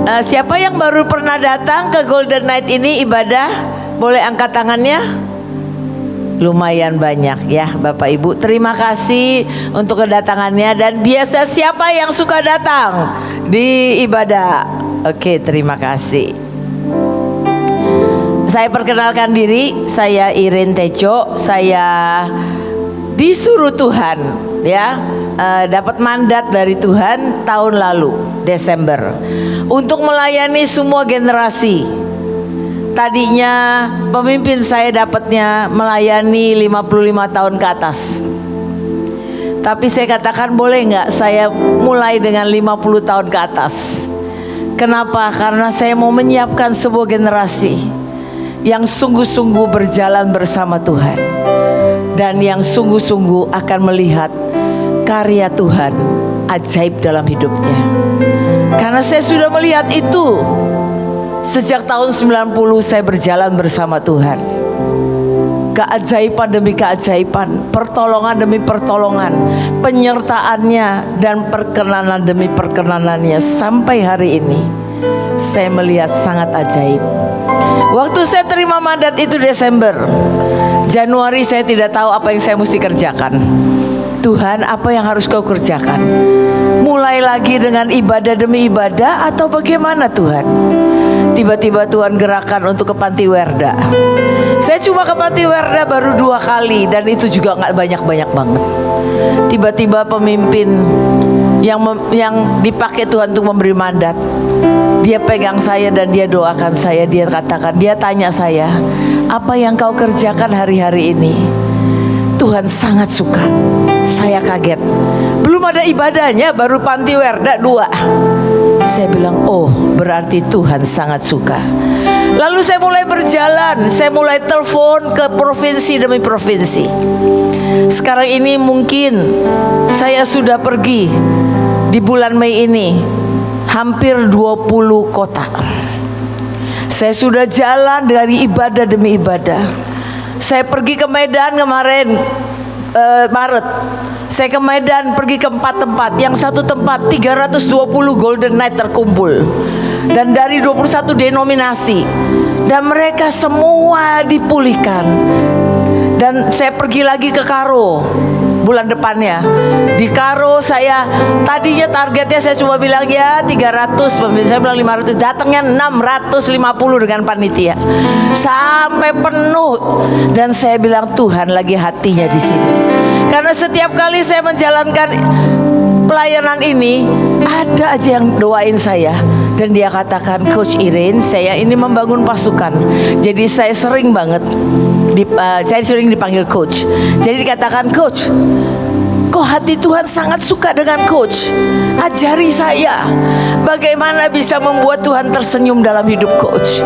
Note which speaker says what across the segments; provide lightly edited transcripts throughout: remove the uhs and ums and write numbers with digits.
Speaker 1: Siapa yang baru pernah datang ke Golden Night ini ibadah? Boleh angkat tangannya? Lumayan banyak ya Bapak Ibu. Terima kasih untuk kedatangannya. Dan biasa siapa yang suka datang di ibadah? Oke, terima kasih. Saya perkenalkan diri, saya Irin Tejo. Saya disuruh Tuhan ya, dapat mandat dari Tuhan tahun lalu Desember untuk melayani semua generasi. Tadinya pemimpin saya dapatnya melayani 55 tahun ke atas. Tapi saya katakan boleh nggak saya mulai dengan 50 tahun ke atas. Kenapa? Karena saya mau menyiapkan sebuah generasi yang sungguh-sungguh berjalan bersama Tuhan, dan yang sungguh-sungguh akan melihat karya Tuhan ajaib dalam hidupnya. Karena saya sudah melihat itu sejak tahun 90 saya berjalan bersama Tuhan. Keajaiban demi keajaiban, pertolongan demi pertolongan, penyertaannya dan perkenanan demi perkenanannya sampai hari ini saya melihat sangat ajaib. Waktu saya terima mandat itu Desember, Januari saya tidak tahu apa yang saya mesti kerjakan. Tuhan, apa yang harus kau kerjakan? Mulai lagi dengan ibadah demi ibadah atau bagaimana Tuhan? Tiba-tiba Tuhan gerakan untuk ke Panti Werda. Saya cuma ke Panti Werda baru 2 kali, dan itu juga gak banyak-banyak banget. Tiba-tiba pemimpin yang dipakai Tuhan untuk memberi mandat, dia pegang saya dan dia doakan saya. Dia katakan, dia tanya saya, apa yang kau kerjakan hari-hari ini? Tuhan sangat suka. Saya kaget, belum ada ibadahnya, baru Panti Werda 2. Saya bilang, oh berarti Tuhan sangat suka. Lalu saya mulai berjalan, saya mulai telepon ke provinsi demi provinsi. Sekarang ini mungkin saya sudah pergi di bulan Mei ini hampir 20 kota. Saya sudah jalan dari ibadah demi ibadah. Saya pergi ke Medan kemarin Maret. Saya ke Medan pergi ke 4 tempat. Yang satu tempat 320 Golden Night terkumpul, dan dari 21 denominasi, dan mereka semua dipulihkan. Dan saya pergi lagi ke Karo bulan depannya. Di Karo saya tadinya targetnya saya cuma bilang ya 300, saya bilang 500, datangnya 650 dengan panitia sampai penuh. Dan saya bilang Tuhan lagi hatinya di sini. Karena setiap kali saya menjalankan pelayanan ini, ada aja yang doain saya. Dan dia katakan, Coach Irin, saya ini membangun pasukan. Jadi saya sering banget saya sering dipanggil coach. Jadi dikatakan, coach, kok hati Tuhan sangat suka dengan coach. Ajari saya bagaimana bisa membuat Tuhan tersenyum dalam hidup coach.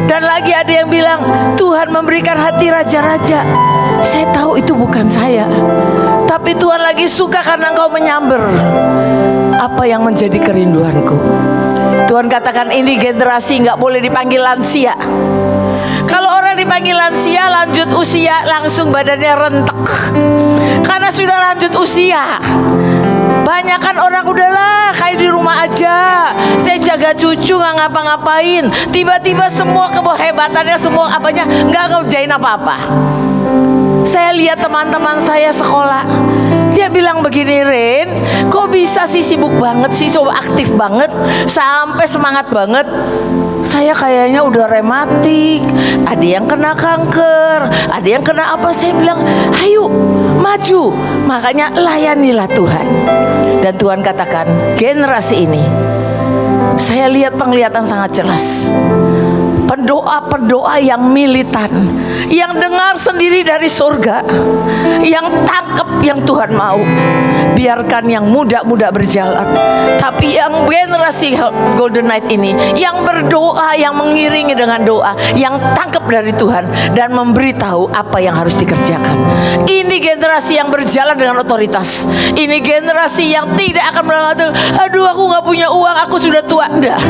Speaker 1: Dan lagi ada yang bilang, Tuhan memberikan hati raja-raja. Saya tahu itu bukan saya, tapi Tuhan lagi suka karena engkau menyamber apa yang menjadi kerinduanku. Tuhan katakan, ini generasi gak boleh dipanggil lansia. Kalau orang dipanggil lansia, lanjut usia, langsung badannya rentek. Karena sudah lanjut usia. Banyak kan orang udahlah kayak di rumah aja, saya jaga cucu gak ngapa-ngapain. Tiba-tiba semua kehebatannya, semua apanya gak ngerjain apa-apa. Saya lihat teman-teman saya sekolah, dia bilang begini, Ren, kok bisa sih sibuk banget sih, so aktif banget, sampai semangat banget. Saya kayaknya udah rematik, ada yang kena kanker, ada yang kena apa. Saya bilang, ayo maju. Makanya layanilah Tuhan. Dan Tuhan katakan, generasi ini saya lihat penglihatan sangat jelas. Pendoa-pendoa yang militan, yang dengar sendiri dari surga, yang tangkap yang Tuhan mau. Biarkan yang muda-muda berjalan, tapi yang generasi Golden Night ini yang berdoa, yang mengiringi dengan doa, yang tangkap dari Tuhan dan memberitahu apa yang harus dikerjakan. Ini generasi yang berjalan dengan otoritas. Ini generasi yang tidak akan mengatakan, aduh aku gak punya uang, aku sudah tua. Enggak.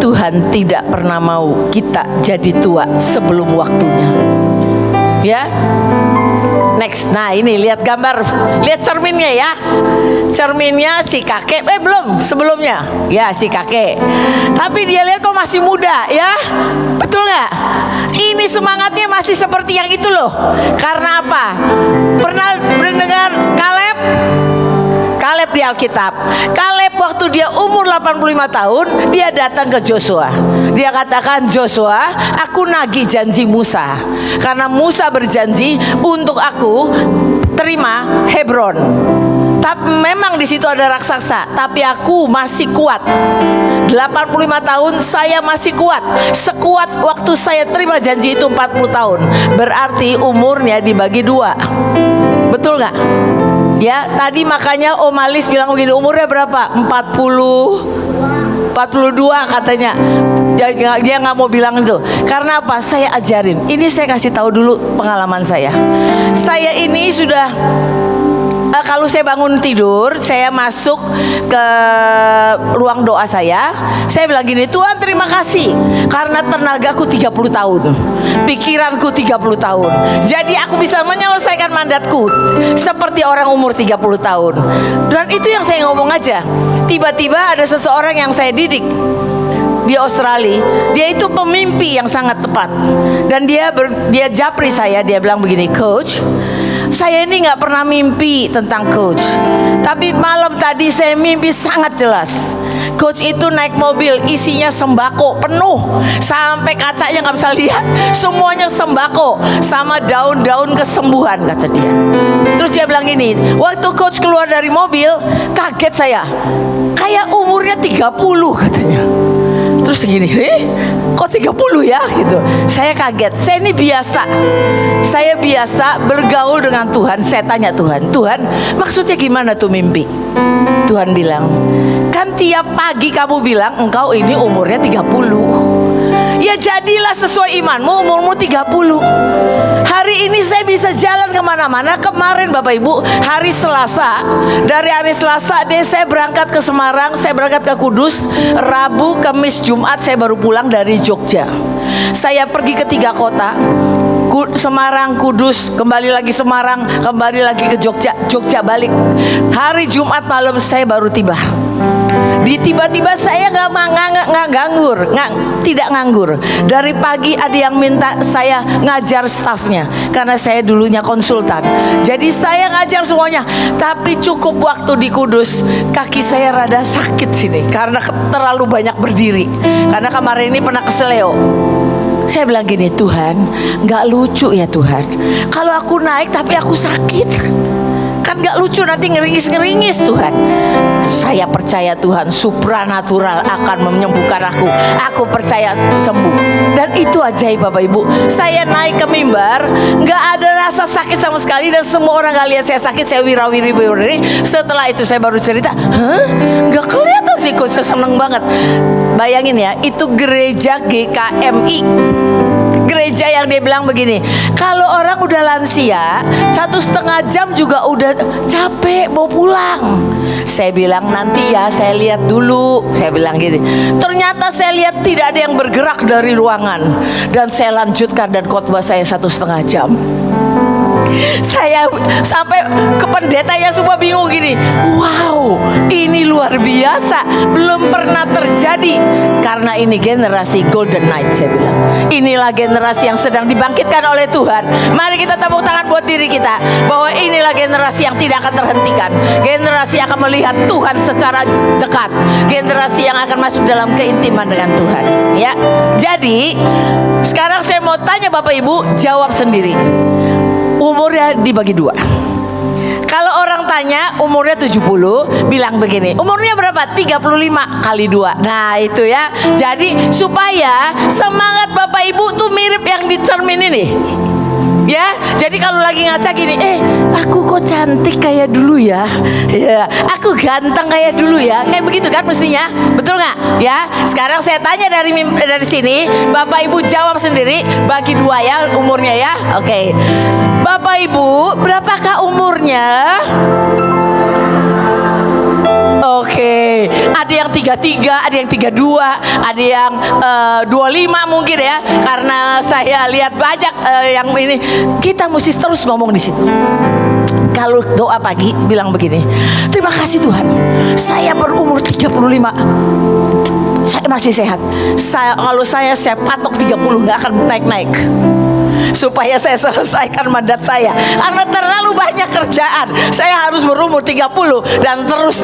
Speaker 1: Tuhan tidak pernah mau kita jadi tua sebelum waktunya. Ya. next. Nah ini lihat gambar, lihat cerminnya ya. Cerminnya si kakek, belum sebelumnya. Ya si kakek. Tapi dia lihat kok masih muda ya. Betul nggak? Ini semangatnya masih seperti yang itu loh. Karena apa? Pernah mendengar Kaleb? Kaleb di Alkitab. Kaleb waktu dia umur 85 tahun, dia datang ke Joshua. Dia katakan, Joshua, aku nagih janji Musa. Karena Musa berjanji untuk aku terima Hebron. Tapi memang di situ ada raksasa, tapi aku masih kuat. 85 tahun saya masih kuat. Sekuat waktu saya terima janji itu 40 tahun. Berarti umurnya dibagi 2. Betul nggak? Ya, tadi makanya Om Alis bilang begini, umurnya berapa? 42 katanya. Dia nggak mau bilang itu. Karena apa? Saya ajarin. Ini saya kasih tahu dulu pengalaman saya. Saya ini sudah kalau saya bangun tidur, saya masuk ke ruang doa saya bilang gini, Tuhan terima kasih karena tenagaku 30 tahun, pikiranku 30 tahun, jadi aku bisa menyelesaikan mandatku seperti orang umur 30 tahun. Dan itu yang saya ngomong aja. Tiba-tiba ada seseorang yang saya didik di Australia, dia itu pemimpi yang sangat tepat. Dan dia japri saya, dia bilang begini, Coach, saya ini nggak pernah mimpi tentang coach, tapi malam tadi saya mimpi sangat jelas. Coach itu naik mobil isinya sembako penuh sampai kacanya nggak bisa lihat, semuanya sembako sama daun-daun kesembuhan kata dia. Terus dia bilang gini, waktu coach keluar dari mobil kaget saya, kayak umurnya 30 katanya. Terus gini, kok 30 ya gitu. Saya kaget. Saya ini biasa. Saya biasa bergaul dengan Tuhan. Saya tanya Tuhan, maksudnya gimana tuh mimpi? Tuhan bilang, kan tiap pagi kamu bilang engkau ini umurnya 30. Ya jadilah sesuai imanmu, umurmu 30. Hari ini saya bisa jalan kemana-mana. Kemarin Bapak Ibu, hari Selasa, dari hari Selasa deh saya berangkat ke Semarang, saya berangkat ke Kudus. Rabu, Kamis, Jumat saya baru pulang dari Jogja. Saya pergi ke 3 kota, Semarang, Kudus, kembali lagi Semarang, kembali lagi ke Jogja, Jogja balik. Hari Jumat malam saya baru tiba. Tiba-tiba saya tidak nganggur. Dari pagi ada yang minta saya ngajar stafnya, karena saya dulunya konsultan. Jadi saya ngajar semuanya. Tapi cukup waktu di Kudus, kaki saya rada sakit sini karena terlalu banyak berdiri. Karena kemarin ini pernah keseleo. Saya bilang gini, Tuhan, nggak lucu ya Tuhan, kalau aku naik tapi aku sakit. Kan gak lucu, nanti ngeringis Tuhan. Saya percaya Tuhan supranatural akan menyembuhkan aku. Aku percaya sembuh. Dan itu ajaib Bapak Ibu. Saya naik ke mimbar, gak ada rasa sakit sama sekali. Dan semua orang gak lihat saya sakit. Saya wirawiri. Setelah itu saya baru cerita, gak kelihatan sih Coach, saya seneng banget. Bayangin ya, itu gereja GKMI, gereja yang dia bilang begini, kalau orang udah lansia 1,5 jam juga udah capek mau pulang. Saya bilang nanti ya, saya lihat dulu, saya bilang gitu. Ternyata saya lihat tidak ada yang bergerak dari ruangan, dan saya lanjutkan dan khotbah saya 1,5 jam. Saya sampai ke pendetanya semua bingung gini, wow, ini luar biasa, belum pernah terjadi. Karena ini generasi Golden Night, saya bilang. Inilah generasi yang sedang dibangkitkan oleh Tuhan. Mari kita tepuk tangan buat diri kita, bahwa inilah generasi yang tidak akan terhentikan. Generasi yang akan melihat Tuhan secara dekat. Generasi yang akan masuk dalam keintiman dengan Tuhan. Ya, jadi sekarang saya mau tanya Bapak Ibu, jawab sendiri. Umurnya dibagi 2. Kalau orang tanya umurnya 70, bilang begini, umurnya berapa? 35 kali 2. Nah itu ya. Jadi supaya semangat Bapak Ibu tuh mirip yang di cermin ini. Ya, jadi kalau lagi ngaca gini, aku kok cantik kayak dulu ya, ya, aku ganteng kayak dulu ya, kayak begitu kan mestinya, betul nggak? Ya, sekarang saya tanya dari sini, Bapak Ibu jawab sendiri, bagi 2 ya umurnya ya, oke. Bapak Ibu, berapakah umurnya? Oke, ada yang 33, ada yang 32, ada yang 25 mungkin ya. Karena saya lihat banyak yang ini. Kita mesti terus ngomong di situ. Kalau doa pagi bilang begini, terima kasih Tuhan, saya berumur 35, saya masih sehat. Kalau saya patok 30 gak akan naik-naik, supaya saya selesaikan mandat saya. Karena terlalu banyak kerjaan, saya harus berumur 30 dan terus.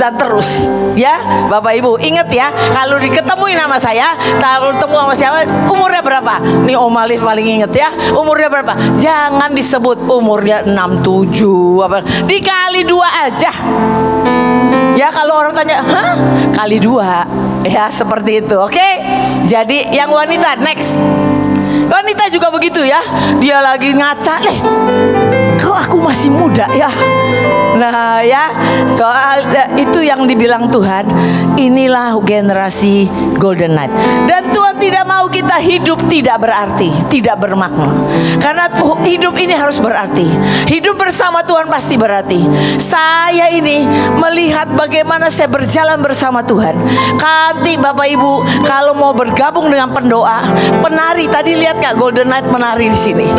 Speaker 1: Ya Bapak Ibu, ingat ya, kalau diketemuin sama saya, kalau ketemu sama siapa, umurnya berapa? Nih Om Alis paling inget ya, umurnya berapa? Jangan disebut umurnya 67 apa, dikali 2 aja. Ya kalau orang tanya, hah? Kali 2. Ya seperti itu, oke? Jadi yang wanita, next. Wanita juga begitu ya. Dia lagi ngaca, kok aku masih muda ya. Nah ya, soal itu yang dibilang Tuhan, inilah generasi Golden Night. Dan Tuhan tidak mau kita hidup tidak berarti, tidak bermakna. Karena hidup ini harus berarti. Hidup bersama Tuhan pasti berarti. Saya ini melihat bagaimana saya berjalan bersama Tuhan. Nanti Bapak Ibu kalau mau bergabung dengan pendoa, penari, tadi lihat gak Golden Night menari di sini?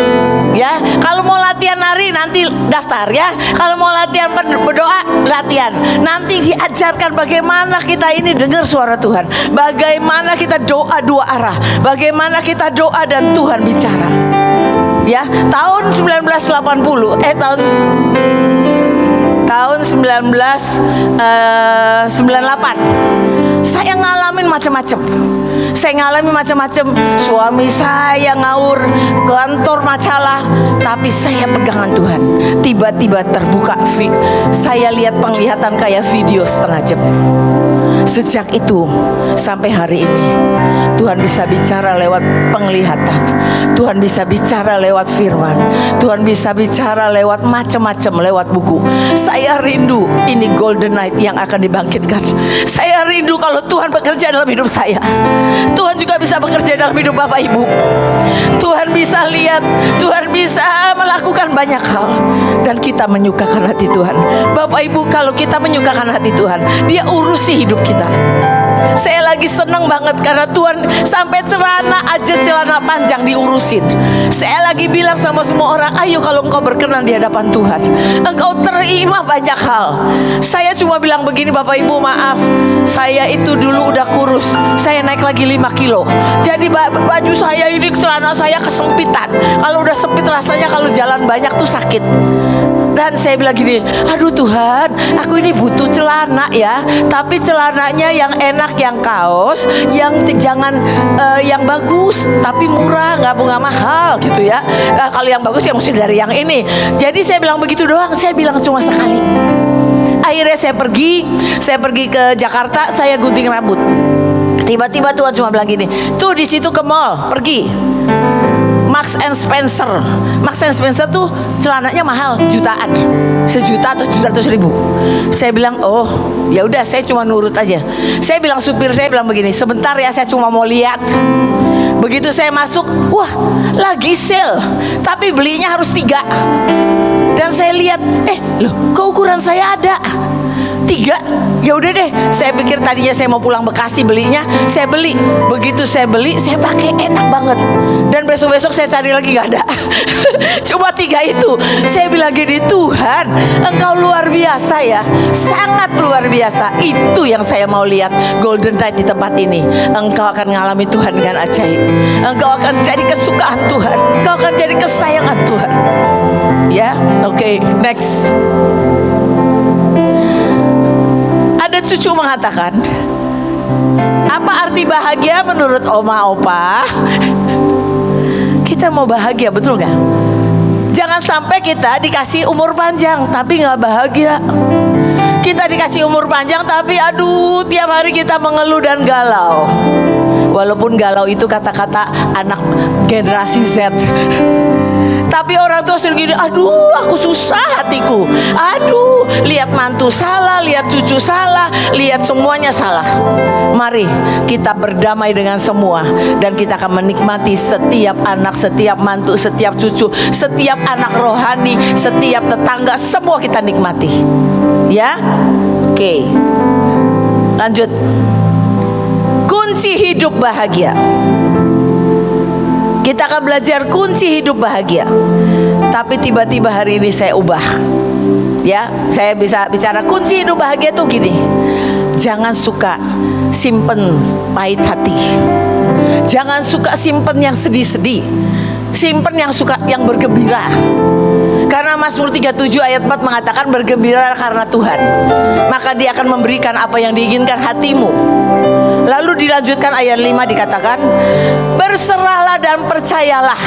Speaker 1: Ya, kalau mau latihan nari nanti daftar ya. Kalau mau latihan berdoa, latihan. Nanti diajarkan bagaimana kita ini dengar suara Tuhan, bagaimana kita doa 2 arah, bagaimana kita doa dan Tuhan bicara. Ya, tahun 1980 tahun 1998 saya ngalamin macam-macam. Saya ngalamin macam-macam. Suami saya ngawur, kantor masalah, tapi saya pegangan Tuhan. Tiba-tiba terbuka, saya lihat penglihatan kayak video setengah jam. Sejak itu sampai hari ini Tuhan bisa bicara lewat penglihatan, Tuhan bisa bicara lewat firman, Tuhan bisa bicara lewat macam-macam, lewat buku. Saya rindu ini Golden Night yang akan dibangkitkan. Saya rindu kalau Tuhan bekerja dalam hidup saya, Tuhan juga bisa bekerja dalam hidup Bapak Ibu. Tuhan bisa lihat, Tuhan bisa melakukan banyak hal, dan kita menyukakan hati Tuhan. Bapak Ibu, kalau kita menyukakan hati Tuhan, Dia urusi hidup kita. Saya lagi seneng banget karena Tuhan sampai celana panjang diurusin. Saya lagi bilang sama semua orang, ayo kalau engkau berkenan di hadapan Tuhan, engkau terima banyak hal. Saya cuma bilang begini, Bapak Ibu maaf, saya itu dulu udah kurus, saya naik lagi 5 kilo. Jadi baju saya ini, celana saya kesempitan. Kalau udah sempit rasanya kalau jalan banyak tuh sakit. Dan saya bilang gini, aduh Tuhan, aku ini butuh celana ya, tapi celananya yang enak, yang kaos, yang jangan yang bagus, tapi murah, nggak mahal gitu ya. Nah, kalau yang bagus yang mesti dari yang ini. Jadi saya bilang begitu doang, saya bilang cuma sekali. Akhirnya saya pergi ke Jakarta, saya gunting rambut. Tiba-tiba Tuhan cuma bilang gini, tuh di situ ke mall, pergi. Marks and Spencer. Marks and Spencer tuh celananya mahal, jutaan, 1 juta atau 700.000. Saya bilang, oh ya udah, saya cuma nurut aja. Saya bilang supir saya bilang begini, sebentar ya, saya cuma mau lihat. Begitu saya masuk, wah lagi sale, tapi belinya harus 3. Dan saya lihat, loh kok ukuran saya ada 3. Ya udah deh, saya pikir tadinya saya mau pulang Bekasi belinya, saya beli. Begitu saya beli, saya pakai enak banget. Dan besok-besok saya cari lagi gak ada. Cuma 3 itu. Saya bilang gini, Tuhan, Engkau luar biasa ya, sangat luar biasa. Itu yang saya mau lihat Golden Night di tempat ini. Engkau akan mengalami Tuhan dengan ajaib. Engkau akan jadi kesukaan Tuhan, Engkau akan jadi kesayangan Tuhan. Ya, oke, next. Ada cucu mengatakan, apa arti bahagia menurut oma opa? Kita mau bahagia, betul gak? Jangan sampai kita dikasih umur panjang tapi gak bahagia. Kita dikasih umur panjang tapi aduh tiap hari kita mengeluh dan galau. Walaupun galau itu kata-kata anak generasi Z. Tapi orang tua sering gini, aduh aku susah hatiku, aduh lihat mantu salah, lihat cucu salah, lihat semuanya salah. Mari kita berdamai dengan semua, dan kita akan menikmati setiap anak, setiap mantu, setiap cucu, setiap anak rohani, setiap tetangga, semua kita nikmati. Ya, oke. Lanjut. Kunci hidup bahagia. Kita akan belajar kunci hidup bahagia. Tapi tiba-tiba hari ini saya ubah. Ya, saya bisa bicara kunci hidup bahagia tuh gini. Jangan suka simpen pahit hati. Jangan suka simpen yang sedih-sedih. Simpen yang bergembira. Karena Mazmur 37 ayat 4 mengatakan bergembira karena Tuhan, maka Dia akan memberikan apa yang diinginkan hatimu. Lalu dilanjutkan ayat 5 dikatakan, berserahlah dan percayalah,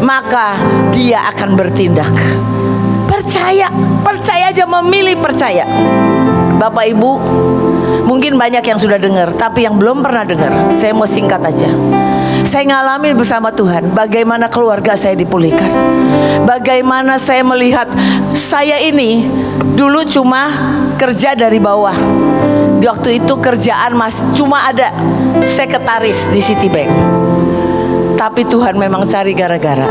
Speaker 1: maka Dia akan bertindak. Percaya aja, memilih percaya. Bapak Ibu, mungkin banyak yang sudah dengar, tapi yang belum pernah dengar, saya mau singkat aja. Saya ngalami bersama Tuhan bagaimana keluarga saya dipulihkan. Bagaimana saya melihat saya ini dulu cuma kerja dari bawah. Di waktu itu kerjaan cuma ada sekretaris di Citibank. Tapi Tuhan memang cari gara-gara.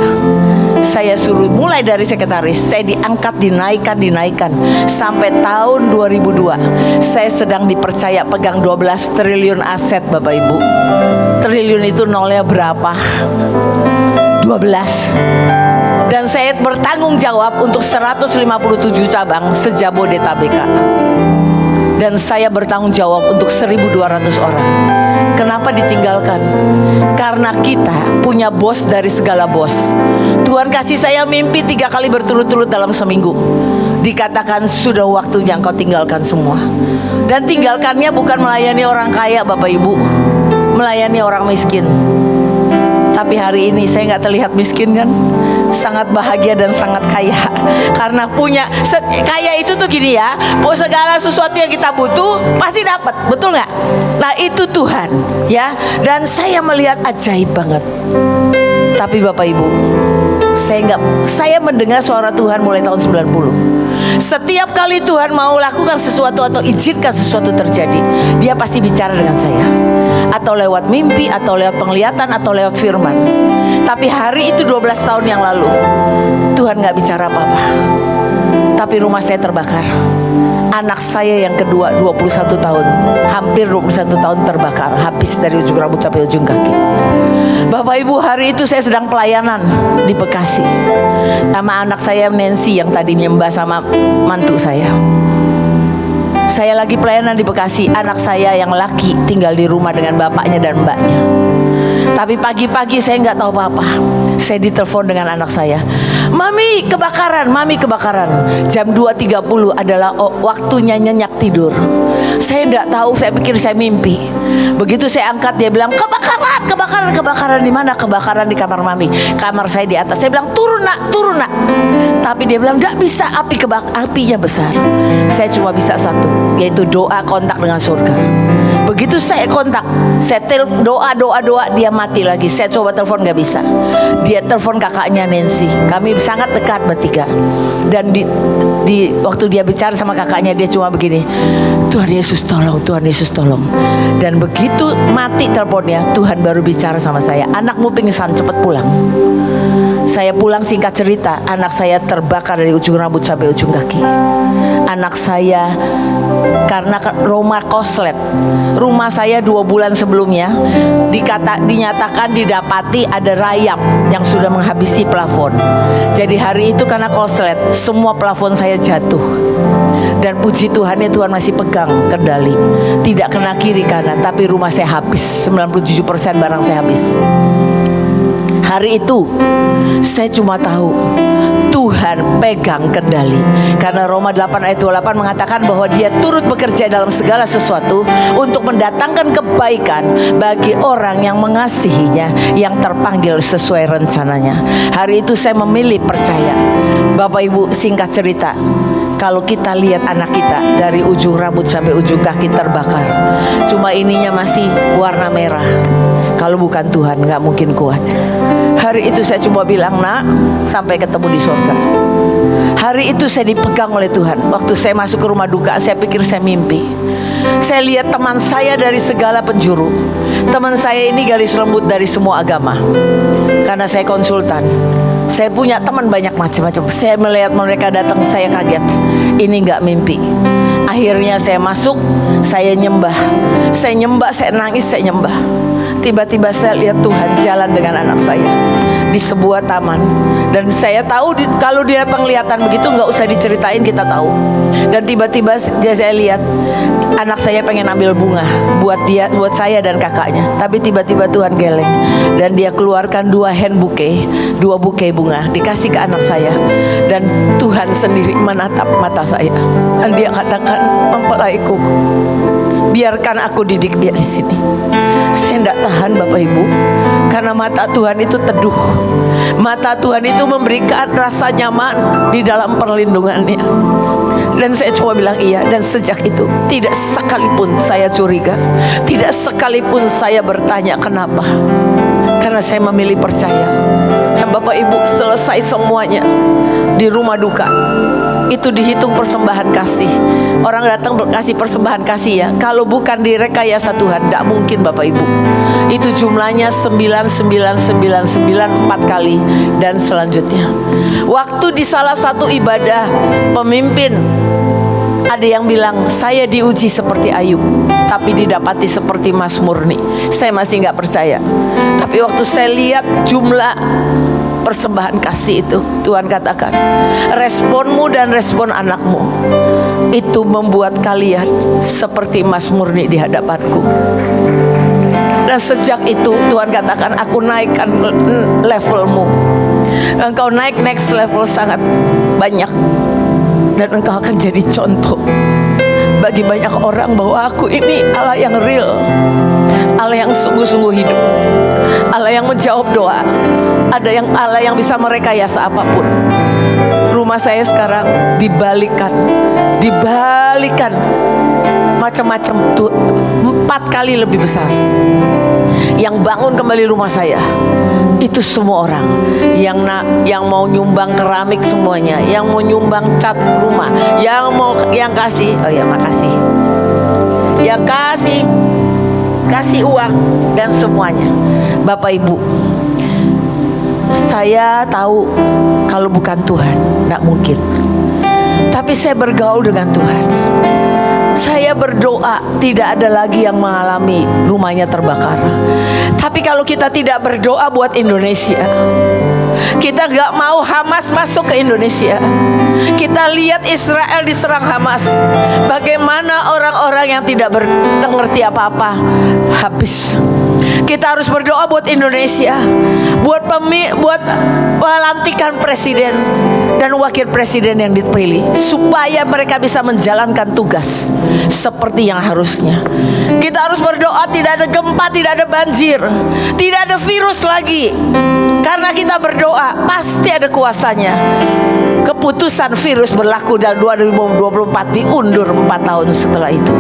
Speaker 1: Saya suruh mulai dari sekretaris, saya diangkat, dinaikkan sampai tahun 2002. Saya sedang dipercaya pegang 12 triliun aset, Bapak Ibu. Triliun itu nolnya berapa? 12. Dan saya bertanggung jawab untuk 157 cabang se-Jabodetabek. Dan saya bertanggung jawab untuk 1.200 orang. Kenapa ditinggalkan? Karena kita punya bos dari segala bos. Tuhan kasih saya mimpi 3 kali berturut-turut dalam seminggu. Dikatakan sudah waktunya engkau tinggalkan semua. Dan tinggalkannya bukan melayani orang kaya, Bapak Ibu, melayani orang miskin. Tapi hari ini saya gak terlihat miskin kan? Sangat bahagia dan sangat kaya. Karena punya kaya itu tuh gini ya, segala sesuatu yang kita butuh pasti dapat, betul gak? Nah itu Tuhan ya. Dan saya melihat ajaib banget. Tapi Bapak Ibu, saya mendengar suara Tuhan mulai tahun 90. Setiap kali Tuhan mau lakukan sesuatu atau izinkan sesuatu terjadi, Dia pasti bicara dengan saya. Atau lewat mimpi, atau lewat penglihatan, atau lewat firman. Tapi hari itu 12 tahun yang lalu, Tuhan gak bicara apa-apa. Tapi rumah saya terbakar. Anak saya yang kedua 21 tahun, hampir 21 tahun terbakar, habis dari ujung rambut sampai ujung kaki. Bapak Ibu, hari itu saya sedang pelayanan di Bekasi. Nama anak saya Nancy yang tadi nyembah sama mantu saya. Saya lagi pelayanan di Bekasi. Anak saya yang laki tinggal di rumah dengan bapaknya dan mbaknya. Tapi pagi-pagi saya nggak tahu apa-apa. Saya ditelepon dengan anak saya, Mami kebakaran, Mami kebakaran. Jam 2.30 adalah waktunya nyenyak tidur. Saya nggak tahu, saya pikir saya mimpi. Begitu saya angkat, dia bilang kebakaran di mana? Kebakaran di kamar Mami. Kamar saya di atas. Saya bilang turun nak. Tapi dia bilang nggak bisa, apinya besar. Saya cuma bisa satu, yaitu doa kontak dengan surga. Begitu saya kontak, saya doa, dia mati lagi. Saya coba telepon nggak bisa. Dia telepon kakaknya Nancy. Kami sangat dekat bertiga. Dan di waktu dia bicara sama kakaknya, dia cuma begini, Tuhan Yesus tolong, Tuhan Yesus tolong. Dan begitu mati teleponnya, Tuhan baru bicara sama saya, anakmu pingsan, cepat pulang. Saya pulang, singkat cerita, anak saya terbakar dari ujung rambut sampai ujung kaki. Anak saya karena Roma koslet. Rumah saya 2 bulan sebelumnya dinyatakan didapati ada rayap yang sudah menghabisi plafon. Jadi hari itu karena koslet, semua plafon saya jatuh. Dan puji Tuhan ya, Tuhan masih pegang kendali. Tidak kena kiri kanan, tapi rumah saya habis. 97% barang saya habis. Hari itu saya cuma tahu Tuhan pegang kendali. Karena Roma 8 ayat 28 mengatakan bahwa Dia turut bekerja dalam segala sesuatu untuk mendatangkan kebaikan bagi orang yang mengasihinya, yang terpanggil sesuai rencananya. Hari itu saya memilih percaya. Bapak Ibu, singkat cerita, kalau kita lihat anak kita dari ujung rambut sampai ujung kaki terbakar, cuma ininya masih warna merah. Kalau bukan Tuhan gak mungkin kuat. Hari itu saya cuma bilang, nak, sampai ketemu di surga. Hari itu saya dipegang oleh Tuhan. Waktu saya masuk ke rumah duka, saya pikir saya mimpi. Saya lihat teman saya dari segala penjuru. Teman saya ini garis lembut dari semua agama. Karena saya konsultan. Saya punya teman banyak macam-macam. Saya melihat mereka datang, saya kaget. Ini nggak mimpi. Akhirnya saya masuk, saya nyembah, saya nangis, saya nyembah. Tiba-tiba saya lihat Tuhan jalan dengan anak saya di sebuah taman. Dan saya tahu kalau dia penglihatan begitu nggak usah diceritain, kita tahu. Dan tiba-tiba saya lihat anak saya pengen ambil bunga buat saya dan kakaknya. Tapi tiba-tiba Tuhan geleng dan dia keluarkan 2 bouquet bunga, dikasih ke anak saya. Dan Tuhan sendiri menatap mata saya dan dia katakan, "Mempelaiku, biarkan aku didik dia di sini." Saya tidak tahan Bapak Ibu, karena mata Tuhan itu teduh. Mata Tuhan itu memberikan rasa nyaman di dalam perlindungannya. Dan saya coba bilang iya. Dan sejak itu tidak sekalipun saya curiga, tidak sekalipun saya bertanya kenapa. Karena saya memilih percaya. Dan Bapak Ibu, selesai semuanya di rumah duka, itu dihitung persembahan kasih. Orang datang berkasih persembahan kasih ya. Kalau bukan direkayasa Tuhan, tidak mungkin Bapak Ibu. Itu jumlahnya 9999 4 kali dan selanjutnya. Waktu di salah satu ibadah pemimpin, ada yang bilang saya diuji seperti Ayub, tapi didapati seperti Mazmur nih. Saya masih nggak percaya. Tapi waktu saya lihat jumlah persembahan kasih itu, Tuhan katakan, responmu dan respon anakmu itu membuat kalian seperti Mazmur nih di hadapanku. Dan sejak itu Tuhan katakan, aku naikkan levelmu. Engkau naik next level sangat banyak. Dan engkau akan jadi contoh bagi banyak orang bahwa aku ini Allah yang real, Allah yang sungguh-sungguh hidup, Allah yang menjawab doa, Allah yang bisa merekayasa apapun. Rumah saya sekarang dibalikan macam-macam tuh, 4 kali lebih besar. Yang bangun kembali rumah saya itu semua orang yang mau nyumbang keramik semuanya, yang mau nyumbang cat rumah, yang kasih, oh ya makasih, yang kasih uang dan semuanya. Bapak Ibu, saya tahu kalau bukan Tuhan tidak mungkin. Tapi saya bergaul dengan Tuhan. Saya berdoa tidak ada lagi yang mengalami rumahnya terbakar. Tapi kalau kita tidak berdoa buat Indonesia, kita gak mau Hamas masuk ke Indonesia. Kita lihat Israel diserang Hamas, bagaimana orang-orang yang tidak mengerti apa-apa habis. Kita harus berdoa buat Indonesia, buat pelantikan presiden dan wakil presiden yang dipilih, supaya mereka bisa menjalankan tugas seperti yang harusnya. Kita harus berdoa tidak ada gempa, tidak ada banjir, tidak ada virus lagi. Karena kita berdoa pasti ada kuasanya. Keputusan virus berlaku dari 2024 diundur 4 tahun setelah itu.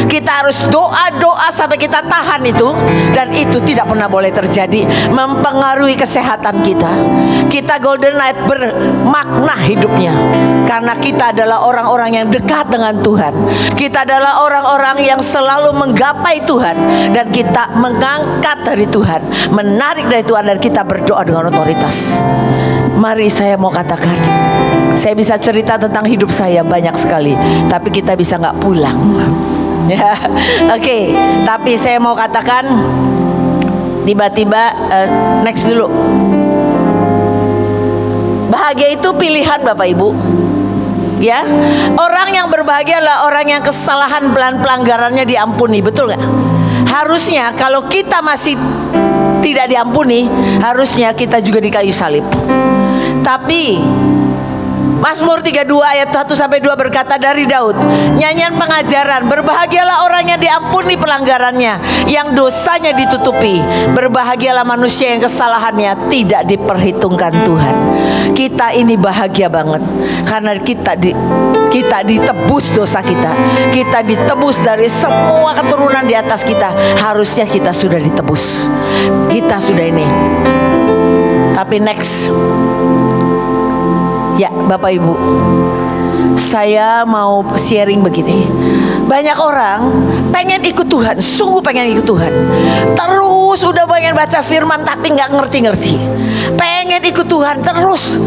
Speaker 1: Kita harus doa sampai kita tahan itu. Dan itu tidak pernah boleh terjadi, mempengaruhi kesehatan kita. Kita Golden Night bermakna hidupnya, karena kita adalah orang-orang yang dekat dengan Tuhan. Kita adalah orang-orang yang selalu menggapai Tuhan. Dan kita mengangkat dari Tuhan, menarik dari Tuhan, dan kita berdoa dengan otoritas. Mari saya mau katakan, saya bisa cerita tentang hidup saya banyak sekali, tapi kita bisa nggak pulang. Ya, oke. Tapi saya mau katakan, tiba-tiba next dulu. Bahagia itu pilihan Bapak Ibu. Ya, orang yang berbahagia adalah orang yang kesalahan pelanggarannya diampuni, betul nggak? Harusnya kalau kita masih tidak diampuni, harusnya kita juga di kayu salib. Tapi Mazmur 32 ayat 1-2 berkata dari Daud, nyanyian pengajaran, berbahagialah orang yang diampuni pelanggarannya, yang dosanya ditutupi. Berbahagialah manusia yang kesalahannya tidak diperhitungkan Tuhan. Kita ini bahagia banget karena kita ditebus dosa kita. Kita ditebus dari semua keturunan di atas kita. Harusnya kita sudah ditebus. Kita sudah ini. Tapi next, ya Bapak Ibu, saya mau sharing begini. Banyak orang pengen ikut Tuhan, sungguh pengen ikut Tuhan. Terus udah pengen baca firman tapi nggak ngerti-ngerti. Pengen ikut Tuhan terus,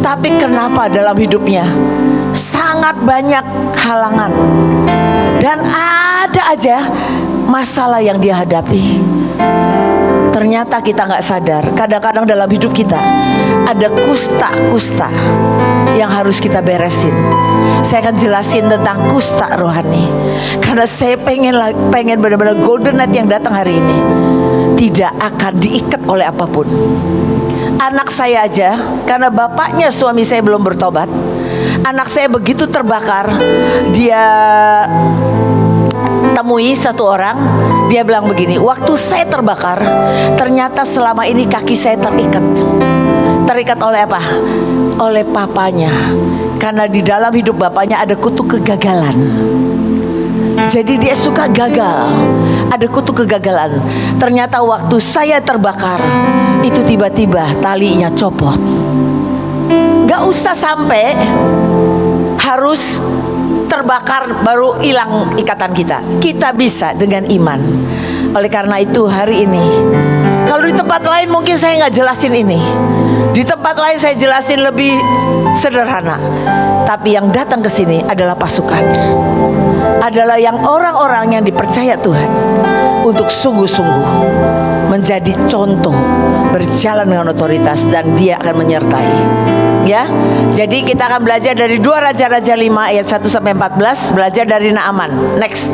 Speaker 1: tapi kenapa dalam hidupnya sangat banyak halangan. Dan ada aja masalah yang dia hadapi. Ternyata kita nggak sadar, kadang-kadang dalam hidup kita ada kusta-kusta yang harus kita beresin. Saya akan jelasin tentang kusta rohani, karena saya pengen benar-benar golden night yang datang hari ini tidak akan diikat oleh apapun. Anak saya aja, karena bapaknya suami saya belum bertobat, anak saya begitu terbakar, dia temui satu orang, dia bilang begini, waktu saya terbakar, ternyata selama ini kaki saya terikat. Terikat oleh apa? Oleh papanya. Karena di dalam hidup bapaknya ada kutuk kegagalan. Jadi dia suka gagal, ada kutuk kegagalan. Ternyata waktu saya terbakar, itu tiba-tiba talinya copot. Gak usah sampai harus terbakar baru hilang ikatan kita. Kita bisa dengan iman. Oleh karena itu hari ini, kalau di tempat lain mungkin saya nggak jelasin ini, di tempat lain saya jelasin lebih sederhana. Tapi yang datang ke sini adalah pasukan, adalah yang orang-orang yang dipercaya Tuhan untuk sungguh-sungguh menjadi contoh berjalan dengan otoritas, dan Dia akan menyertai. Ya, jadi kita akan belajar dari 2 Raja-Raja 5 ayat 1 sampai 14, belajar dari Naaman. Next.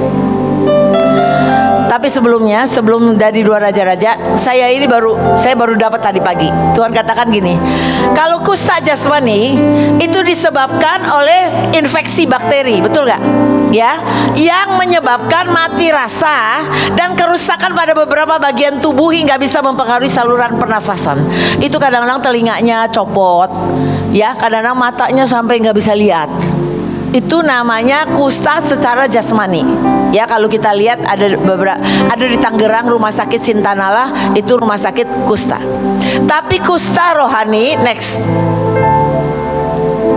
Speaker 1: Tapi sebelumnya, sebelum dari 2 Raja-Raja, saya baru dapat tadi pagi. Tuhan katakan gini, kalau kusta jasmani itu disebabkan oleh infeksi bakteri, betul gak? Ya, yang menyebabkan mati rasa dan kerusakan pada beberapa bagian tubuh hingga bisa mempengaruhi saluran pernafasan. Itu kadang-kadang telinganya copot, ya, kadang-kadang matanya sampai nggak bisa lihat. Itu namanya kusta secara jasmani. Ya, kalau kita lihat ada di Tangerang Rumah Sakit Sintanala, itu rumah sakit kusta. Tapi kusta rohani, next.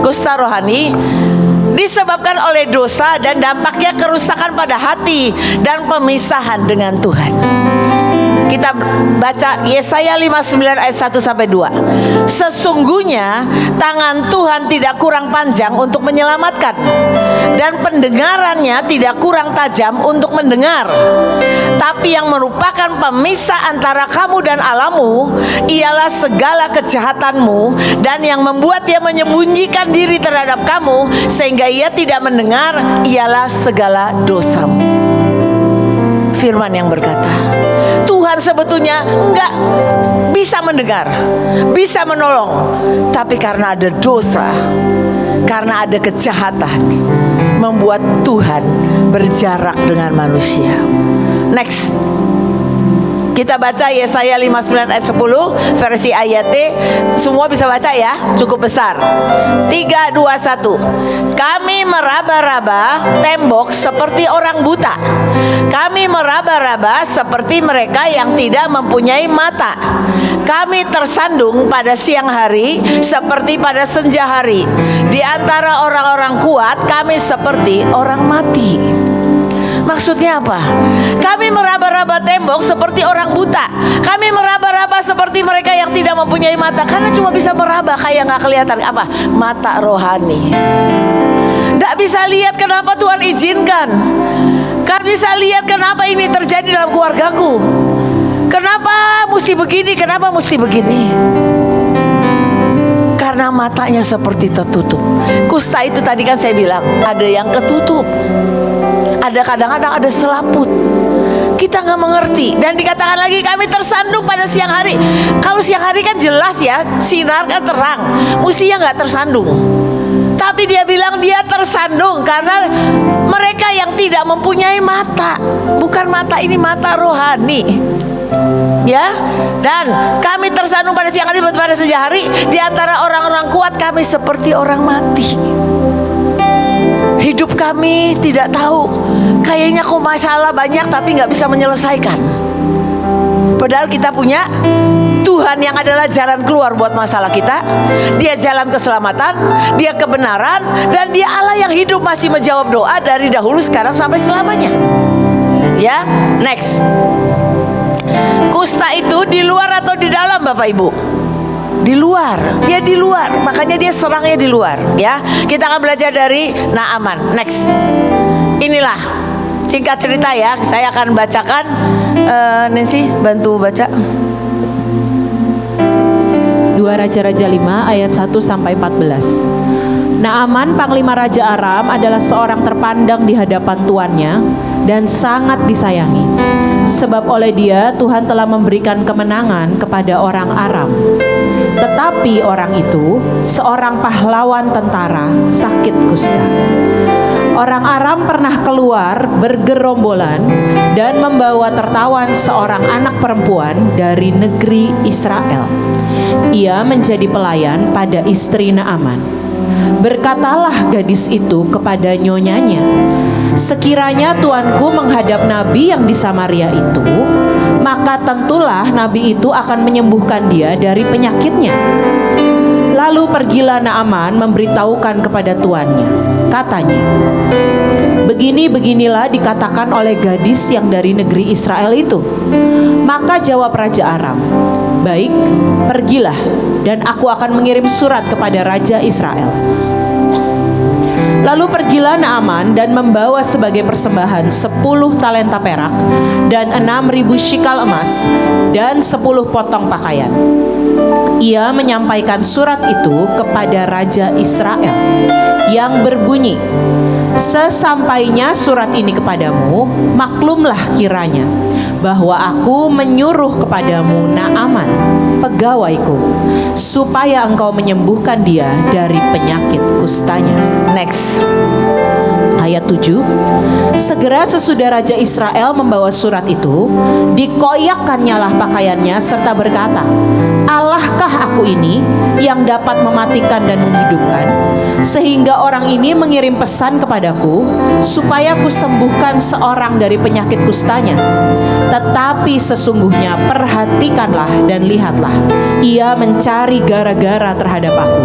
Speaker 1: Kusta rohani disebabkan oleh dosa dan dampaknya kerusakan pada hati dan pemisahan dengan Tuhan. Kita baca Yesaya 59 ayat 1 sampai 2. Sesungguhnya tangan Tuhan tidak kurang panjang untuk menyelamatkan, dan pendengarannya tidak kurang tajam untuk mendengar. Tapi yang merupakan pemisah antara kamu dan Allahmu ialah segala kejahatanmu, dan yang membuat Dia menyembunyikan diri terhadap kamu sehingga Ia tidak mendengar ialah segala dosamu. Firman yang berkata, Tuhan sebetulnya enggak bisa mendengar, bisa menolong, tapi karena ada dosa, karena ada kejahatan, membuat Tuhan berjarak dengan manusia. Next. Kita baca Yesaya 59 ayat 10 versi AYT. Semua bisa baca ya, cukup besar. 3, 2, 1. Kami meraba-raba tembok seperti orang buta. Kami meraba-raba seperti mereka yang tidak mempunyai mata. Kami tersandung pada siang hari seperti pada senja hari. Di antara orang-orang kuat kami seperti orang mati. Maksudnya apa? Kami meraba-raba tembok seperti orang buta. Kami meraba-raba seperti mereka yang tidak mempunyai mata. Karena cuma bisa meraba, kayak gak kelihatan. Apa? Mata rohani. Gak bisa lihat kenapa Tuhan izinkan. Gak bisa lihat kenapa ini terjadi dalam keluargaku. Kenapa mesti begini, kenapa mesti begini. Karena matanya seperti tertutup. Kusta itu tadi kan saya bilang, ada yang ketutup, ada kadang-kadang ada selaput. Kita nggak mengerti. Dan dikatakan lagi kami tersandung pada siang hari. Kalau siang hari kan jelas ya, sinar kan terang, mestinya nggak tersandung. Tapi dia bilang dia tersandung karena mereka yang tidak mempunyai mata. Bukan mata ini, mata rohani. Ya, dan kami tersandung pada siang hari pada senja hari. Di antara orang-orang kuat kami seperti orang mati. Hidup kami tidak tahu, kayaknya kok masalah banyak tapi nggak bisa menyelesaikan. Padahal kita punya Tuhan Tuhan yang adalah jalan keluar buat masalah kita. Dia jalan keselamatan, Dia kebenaran, dan Dia Allah yang hidup masih menjawab doa dari dahulu, sekarang, sampai selamanya. Ya, next. Kusta itu di luar atau di dalam, Bapak Ibu? Di luar, ya di luar. Makanya dia serangnya di luar. Ya, kita akan belajar dari Naaman. Next. Inilah singkat cerita ya. Saya akan bacakan. Nancy, bantu baca.
Speaker 2: 2 Raja-Raja 5 ayat 1 sampai 14. Naaman, panglima Raja Aram, adalah seorang terpandang di hadapan tuannya dan sangat disayangi. Sebab oleh dia Tuhan telah memberikan kemenangan kepada orang Aram. Tetapi orang itu, seorang pahlawan tentara, sakit kusta. Orang Aram pernah keluar bergerombolan dan membawa tertawan seorang anak perempuan dari negeri Israel. Ia menjadi pelayan pada istri Naaman. Berkatalah gadis itu kepada nyonyanya, sekiranya tuanku menghadap nabi yang di Samaria itu, maka tentulah nabi itu akan menyembuhkan dia dari penyakitnya. Lalu pergilah Naaman memberitahukan kepada tuannya. Katanya, begini-beginilah dikatakan oleh gadis yang dari negeri Israel itu. Maka jawab Raja Aram, baik, pergilah, dan aku akan mengirim surat kepada Raja Israel. Lalu pergilah Naaman dan membawa sebagai persembahan 10 talenta perak dan 6.000 shikal emas dan 10 potong pakaian. Ia menyampaikan surat itu kepada Raja Israel yang berbunyi, sesampainya surat ini kepadamu, maklumlah kiranya bahwa aku menyuruh kepadamu Naaman, pegawaiku, supaya engkau menyembuhkan dia dari penyakit kustanya. Next. Ayat 7. Segera sesudah Raja Israel membawa surat itu, dikoyakkannyalah pakaiannya serta berkata, Allahkah aku ini yang dapat mematikan dan menghidupkan, sehingga orang ini mengirim pesan kepadaku supaya ku sembuhkan seorang dari penyakit kustanya. Tetapi sesungguhnya perhatikanlah dan lihatlah, ia mencari gara-gara terhadap aku.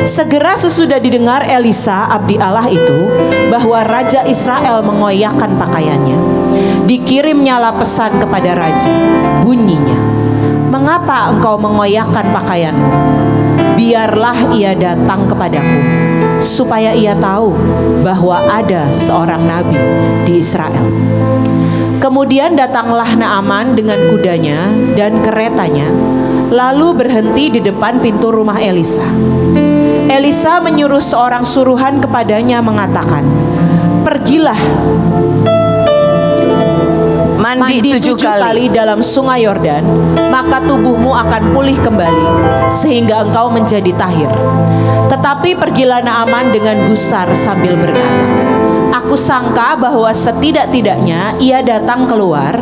Speaker 2: Segera sesudah didengar Elisa abdi Allah itu bahwa Raja Israel mengoyakkan pakaiannya, dikirimnyalah pesan kepada raja, bunyinya, mengapa engkau mengoyakkan pakaianmu? Biarlah ia datang kepadaku, supaya ia tahu bahwa ada seorang nabi di Israel. Kemudian datanglah Naaman dengan kudanya dan keretanya, lalu berhenti di depan pintu rumah Elisa. Elisa menyuruh seorang suruhan kepadanya mengatakan, pergilah, mandi 7 kali dalam sungai Yordan, maka tubuhmu akan pulih kembali, sehingga engkau menjadi tahir. Tetapi pergilah Naaman dengan gusar sambil berkata, aku sangka bahwa setidak-tidaknya ia datang keluar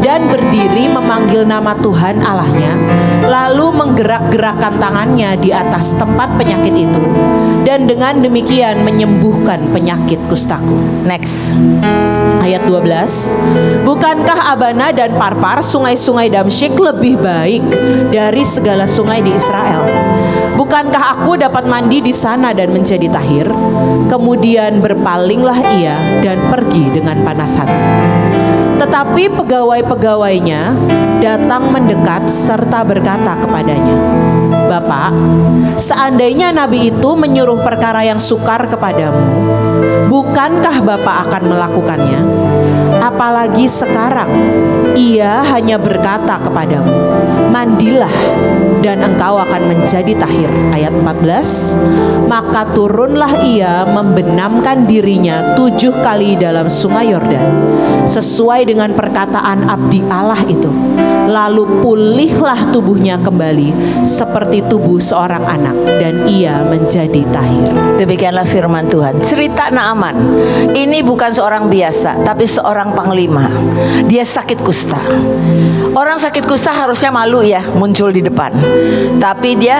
Speaker 2: dan berdiri memanggil nama Tuhan Allahnya, lalu menggerak-gerakkan tangannya di atas tempat penyakit itu, dan dengan demikian menyembuhkan penyakit kustaku. Next. Ayat 12. Bukankah Abana dan Parpar, sungai-sungai Damsyik, lebih baik dari segala sungai di Israel? Bukankah aku dapat mandi di sana dan menjadi tahir? Kemudian berpalinglah ia dan pergi dengan panas hati. Tetapi pegawai-pegawainya datang mendekat serta berkata kepadanya, Bapak, seandainya nabi itu menyuruh perkara yang sukar kepadamu, bukankah Bapak akan melakukannya? Apalagi sekarang ia hanya berkata kepadamu, mandilah dan engkau akan menjadi tahir. Ayat 14. Maka turunlah ia membenamkan dirinya 7 kali dalam sungai Yordan, sesuai dengan perkataan abdi Allah itu. Lalu pulihlah tubuhnya kembali seperti tubuh seorang anak, dan ia menjadi tahir.
Speaker 1: Demikianlah firman Tuhan. Cerita Naaman ini bukan seorang biasa, tapi seorang panglima. Dia sakit kusta. Orang sakit kusta harusnya malu ya muncul di depan, tapi dia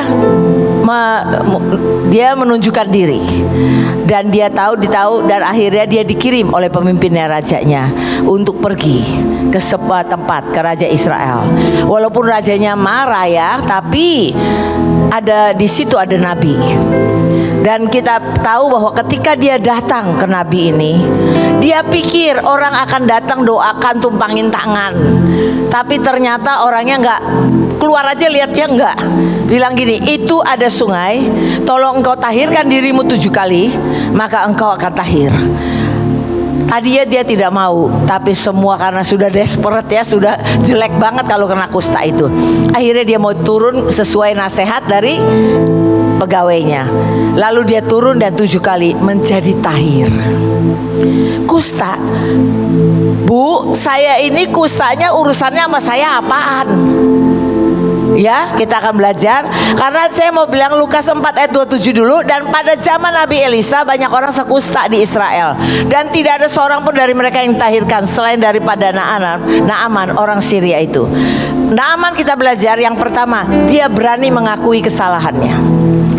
Speaker 1: dia menunjukkan diri, dan dia tahu dan akhirnya dia dikirim oleh pemimpinnya, rajanya, untuk pergi ke sebuah tempat, ke raja Israel. Walaupun rajanya marah ya, tapi di situ ada nabi. Dan kita tahu bahwa ketika dia datang ke nabi ini, dia pikir orang akan datang doakan, tumpangin tangan. Tapi ternyata orangnya enggak, keluar aja lihatnya enggak. Bilang gini, itu ada sungai, tolong engkau tahirkan dirimu 7 kali, maka engkau akan tahir. Tadinya dia tidak mau, tapi semua karena sudah desperate ya, sudah jelek banget kalau kena kusta itu. Akhirnya dia mau turun sesuai nasihat dari pegawainya. Lalu dia turun dan 7 kali menjadi tahir. Kusta, Bu, saya ini kustanya urusannya sama saya apaan? Ya, kita akan belajar. Karena saya mau bilang Lukas 4 ayat 27 dulu. Dan pada zaman Nabi Elisa banyak orang sekusta di Israel, dan tidak ada seorang pun dari mereka yang ditahirkan selain daripada Naaman orang Syria itu. Naaman, kita belajar yang pertama, dia berani mengakui kesalahannya.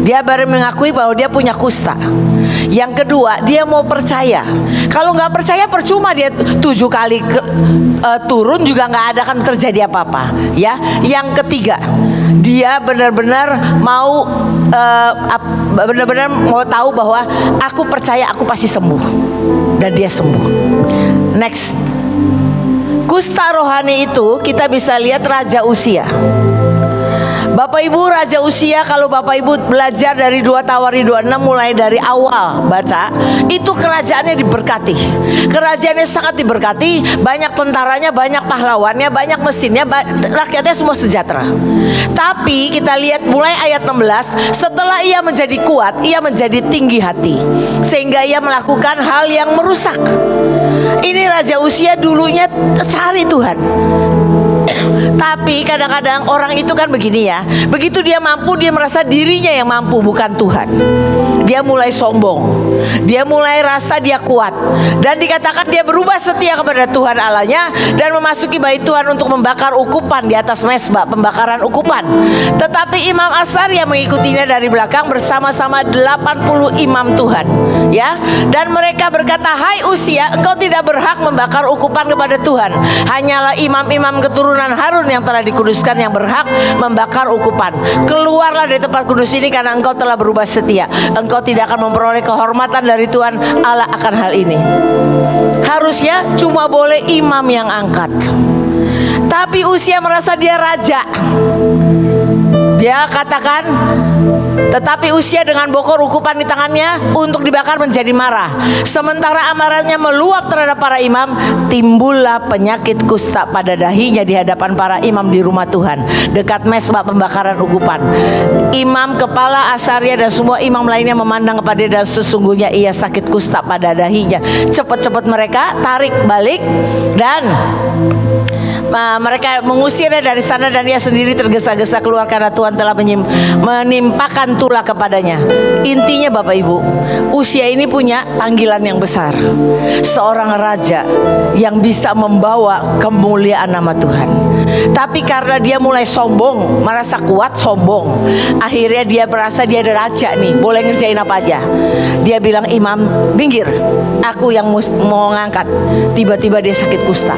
Speaker 1: Dia berani mengakui bahwa dia punya kusta. Yang kedua, dia mau percaya. Kalau nggak percaya percuma dia 7 kali turun juga nggak ada akan terjadi apa-apa. Ya. Yang ketiga, dia benar-benar mau tahu bahwa aku percaya aku pasti sembuh, dan dia sembuh. Next, kusta rohani itu kita bisa lihat Raja Uzia. Bapak Ibu, Raja Uzia, kalau Bapak Ibu belajar dari 2 Tawari 26 mulai dari awal baca, itu kerajaannya diberkati. Kerajaannya sangat diberkati, banyak tentaranya, banyak pahlawannya, banyak mesinnya, rakyatnya semua sejahtera. Tapi kita lihat mulai ayat 16, setelah ia menjadi kuat, ia menjadi tinggi hati, sehingga ia melakukan hal yang merusak. Ini Raja Uzia dulunya cari Tuhan. Tapi kadang-kadang orang itu kan begini ya, begitu dia mampu, dia merasa dirinya yang mampu, bukan Tuhan. Dia mulai sombong, dia mulai rasa dia kuat, dan dikatakan dia berubah setia kepada Tuhan Allahnya dan memasuki bait Tuhan untuk membakar ukupan di atas mezbah, pembakaran ukupan. Tetapi Imam Asar yang mengikutinya dari belakang bersama-sama 80 imam Tuhan, ya. Dan mereka berkata, "Hai Uzia, engkau tidak berhak membakar ukupan kepada Tuhan. Hanyalah imam-imam keturunan Harun yang telah dikuduskan yang berhak membakar ukupan. Keluarlah dari tempat kudus ini, karena engkau telah berubah setia. Engkau tidak akan memperoleh kehormatan dari Tuhan Allah akan hal ini." Harusnya cuma boleh imam yang angkat, tapi Uzia merasa dia raja. Dia katakan, tetapi Uzia dengan bokor ukupan di tangannya untuk dibakar menjadi marah. Sementara amarahnya meluap terhadap para imam, timbullah penyakit kusta pada dahinya di hadapan para imam di rumah Tuhan, dekat mezbah pembakaran ukupan. Imam kepala Asaria dan semua imam lainnya memandang kepada dia, dan sesungguhnya ia sakit kusta pada dahinya. Cepat-cepat mereka tarik balik, dan mereka mengusirnya dari sana, dan ia sendiri tergesa-gesa keluar karena Tuhan telah menimpakan tulah kepadanya. Intinya Bapak Ibu, Uzia ini punya panggilan yang besar, seorang raja yang bisa membawa kemuliaan nama Tuhan. Tapi karena dia mulai sombong, merasa kuat, sombong, akhirnya dia merasa dia ada raja nih, boleh ngerjain apa aja. Dia bilang, "Imam, minggir, aku yang mau ngangkat." Tiba-tiba dia sakit kusta.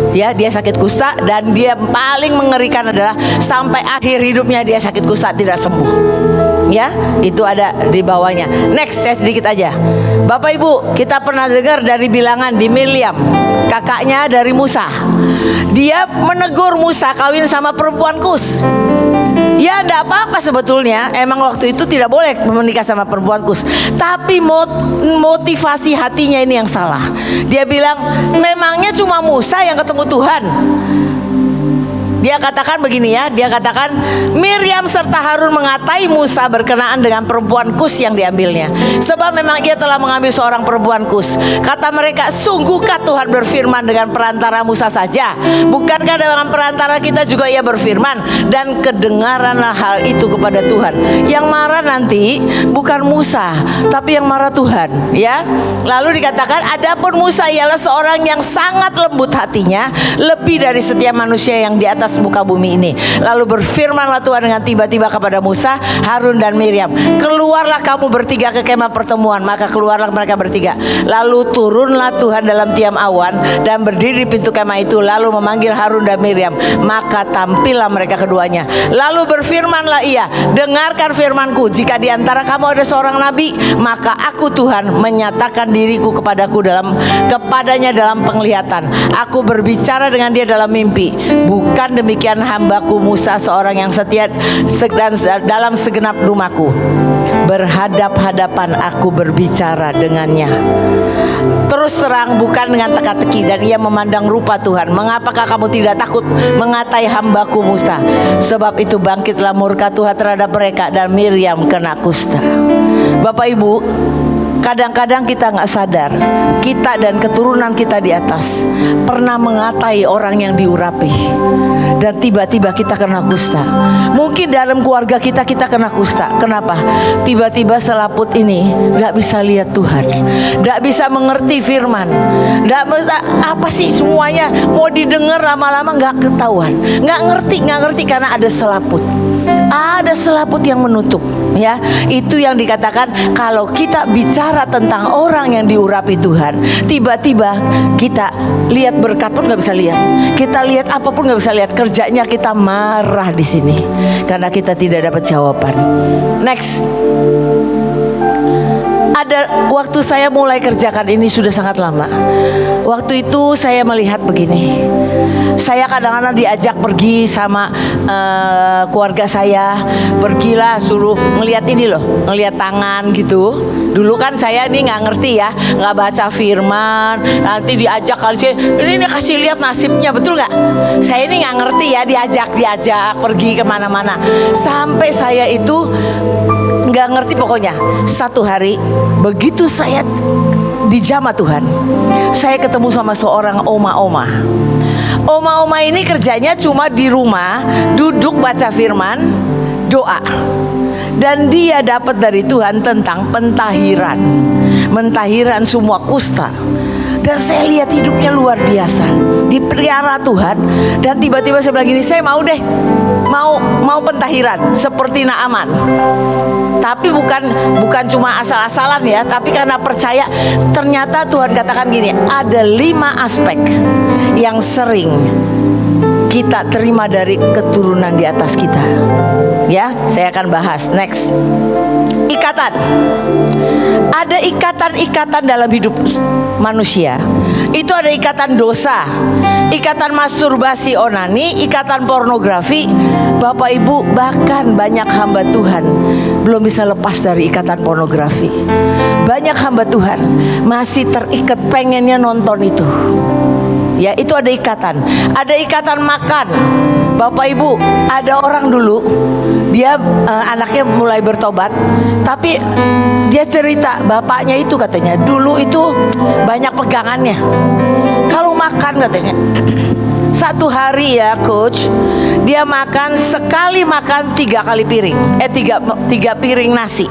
Speaker 1: Ya, dia sakit kusta, dan dia paling mengerikan adalah sampai akhir hidupnya dia sakit kusta tidak sembuh. Ya, itu ada di bawahnya. Next, saya sedikit aja. Bapak Ibu, kita pernah dengar dari bilangan di Miriam, kakaknya dari Musa. Dia menegur Musa kawin sama perempuan Kus. Ya, enggak apa-apa sebetulnya. Emang waktu itu tidak boleh menikah sama perempuan Kus. Tapi motivasi hatinya ini yang salah. Dia bilang, memangnya cuma Musa yang ketemu Tuhan? Dia katakan begini ya, dia katakan Miriam serta Harun mengatai Musa berkenaan dengan perempuan Kus yang diambilnya, sebab memang ia telah mengambil seorang perempuan Kus. Kata mereka, sungguhkah Tuhan berfirman dengan perantara Musa saja? Bukankah dalam perantara kita juga ia berfirman? Dan kedengaranlah hal itu kepada Tuhan. Yang marah nanti bukan Musa, tapi yang marah Tuhan, ya. Lalu dikatakan, adapun Musa ialah seorang yang sangat lembut hatinya, lebih dari setiap manusia yang di atas atas muka bumi ini. Lalu berfirmanlah Tuhan dengan tiba-tiba kepada Musa, Harun dan Miriam, keluarlah kamu bertiga ke kemah pertemuan. Maka keluarlah mereka bertiga. Lalu turunlah Tuhan dalam tiam awan dan berdiri di pintu kemah itu, lalu memanggil Harun dan Miriam. Maka tampillah mereka keduanya. Lalu berfirmanlah ia, dengarkan firmanku, jika di antara kamu ada seorang nabi, maka aku Tuhan menyatakan diriku kepadanya dalam penglihatan. Aku berbicara dengan dia dalam mimpi. Bukan demikian hambaku Musa, seorang yang setia dan dalam segenap rumahku. Berhadap-hadapan aku berbicara dengannya. Terus terang, bukan dengan teka-teki. Dan ia memandang rupa Tuhan. Mengapakah kamu tidak takut mengatai hambaku Musa? Sebab itu bangkitlah murka Tuhan terhadap mereka, dan Miriam kena kusta. Bapak Ibu, kadang-kadang kita nggak sadar, kita dan keturunan kita di atas pernah mengatai orang yang diurapi, dan tiba-tiba kita kena kusta. Mungkin dalam keluarga kita kena kusta. Kenapa? Tiba-tiba selaput ini nggak bisa lihat Tuhan, nggak bisa mengerti firman, nggak bisa apa sih, semuanya mau didengar lama-lama nggak ketahuan, nggak ngerti karena ada selaput. Ada selaput yang menutup, ya. Itu yang dikatakan kalau kita bicara tentang orang yang diurapi Tuhan, tiba-tiba kita lihat berkat pun nggak bisa lihat, kita lihat apapun nggak bisa lihat. Kerjanya kita marah di sini karena kita tidak dapat jawaban. Next. Ada waktu saya mulai kerjakan ini sudah sangat lama. Waktu itu saya melihat begini. Saya kadang-kadang diajak pergi sama keluarga saya. Pergilah, suruh ngelihat ini loh, ngelihat tangan gitu. Dulu kan saya ini nggak ngerti ya, nggak baca firman. Nanti diajak kali sih, ini kasih lihat nasibnya, betul nggak? Saya ini nggak ngerti ya, diajak pergi kemana-mana. Sampai saya itu nggak ngerti pokoknya. Satu hari begitu saya dijamah Tuhan, saya ketemu sama seorang oma-oma. Oma-oma ini kerjanya cuma di rumah, duduk baca firman, doa. Dan dia dapat dari Tuhan tentang pentahiran, mentahiran semua kusta. Dan saya lihat hidupnya luar biasa, dipelihara Tuhan. Dan tiba-tiba saya bilang gini, saya mau deh, mau pentahiran seperti Naaman. Tapi bukan cuma asal-asalan ya, tapi karena percaya. Ternyata Tuhan katakan gini, ada 5 aspek yang sering kita terima dari keturunan di atas kita. Ya, saya akan bahas. Next. Ikatan. Ada ikatan-ikatan dalam hidup manusia. Itu ada ikatan dosa, ikatan masturbasi onani, ikatan pornografi. Bapak Ibu, bahkan banyak hamba Tuhan belum bisa lepas dari ikatan pornografi. Banyak hamba Tuhan masih terikat, pengennya nonton itu. Ya, itu ada ikatan. Ada ikatan makan. Bapak Ibu, ada orang dulu, dia anaknya mulai bertobat, tapi dia cerita bapaknya itu katanya dulu itu banyak pegangannya. Kalau makan katanya, satu hari ya coach, dia makan sekali makan 3 kali piring, 3 piring nasi.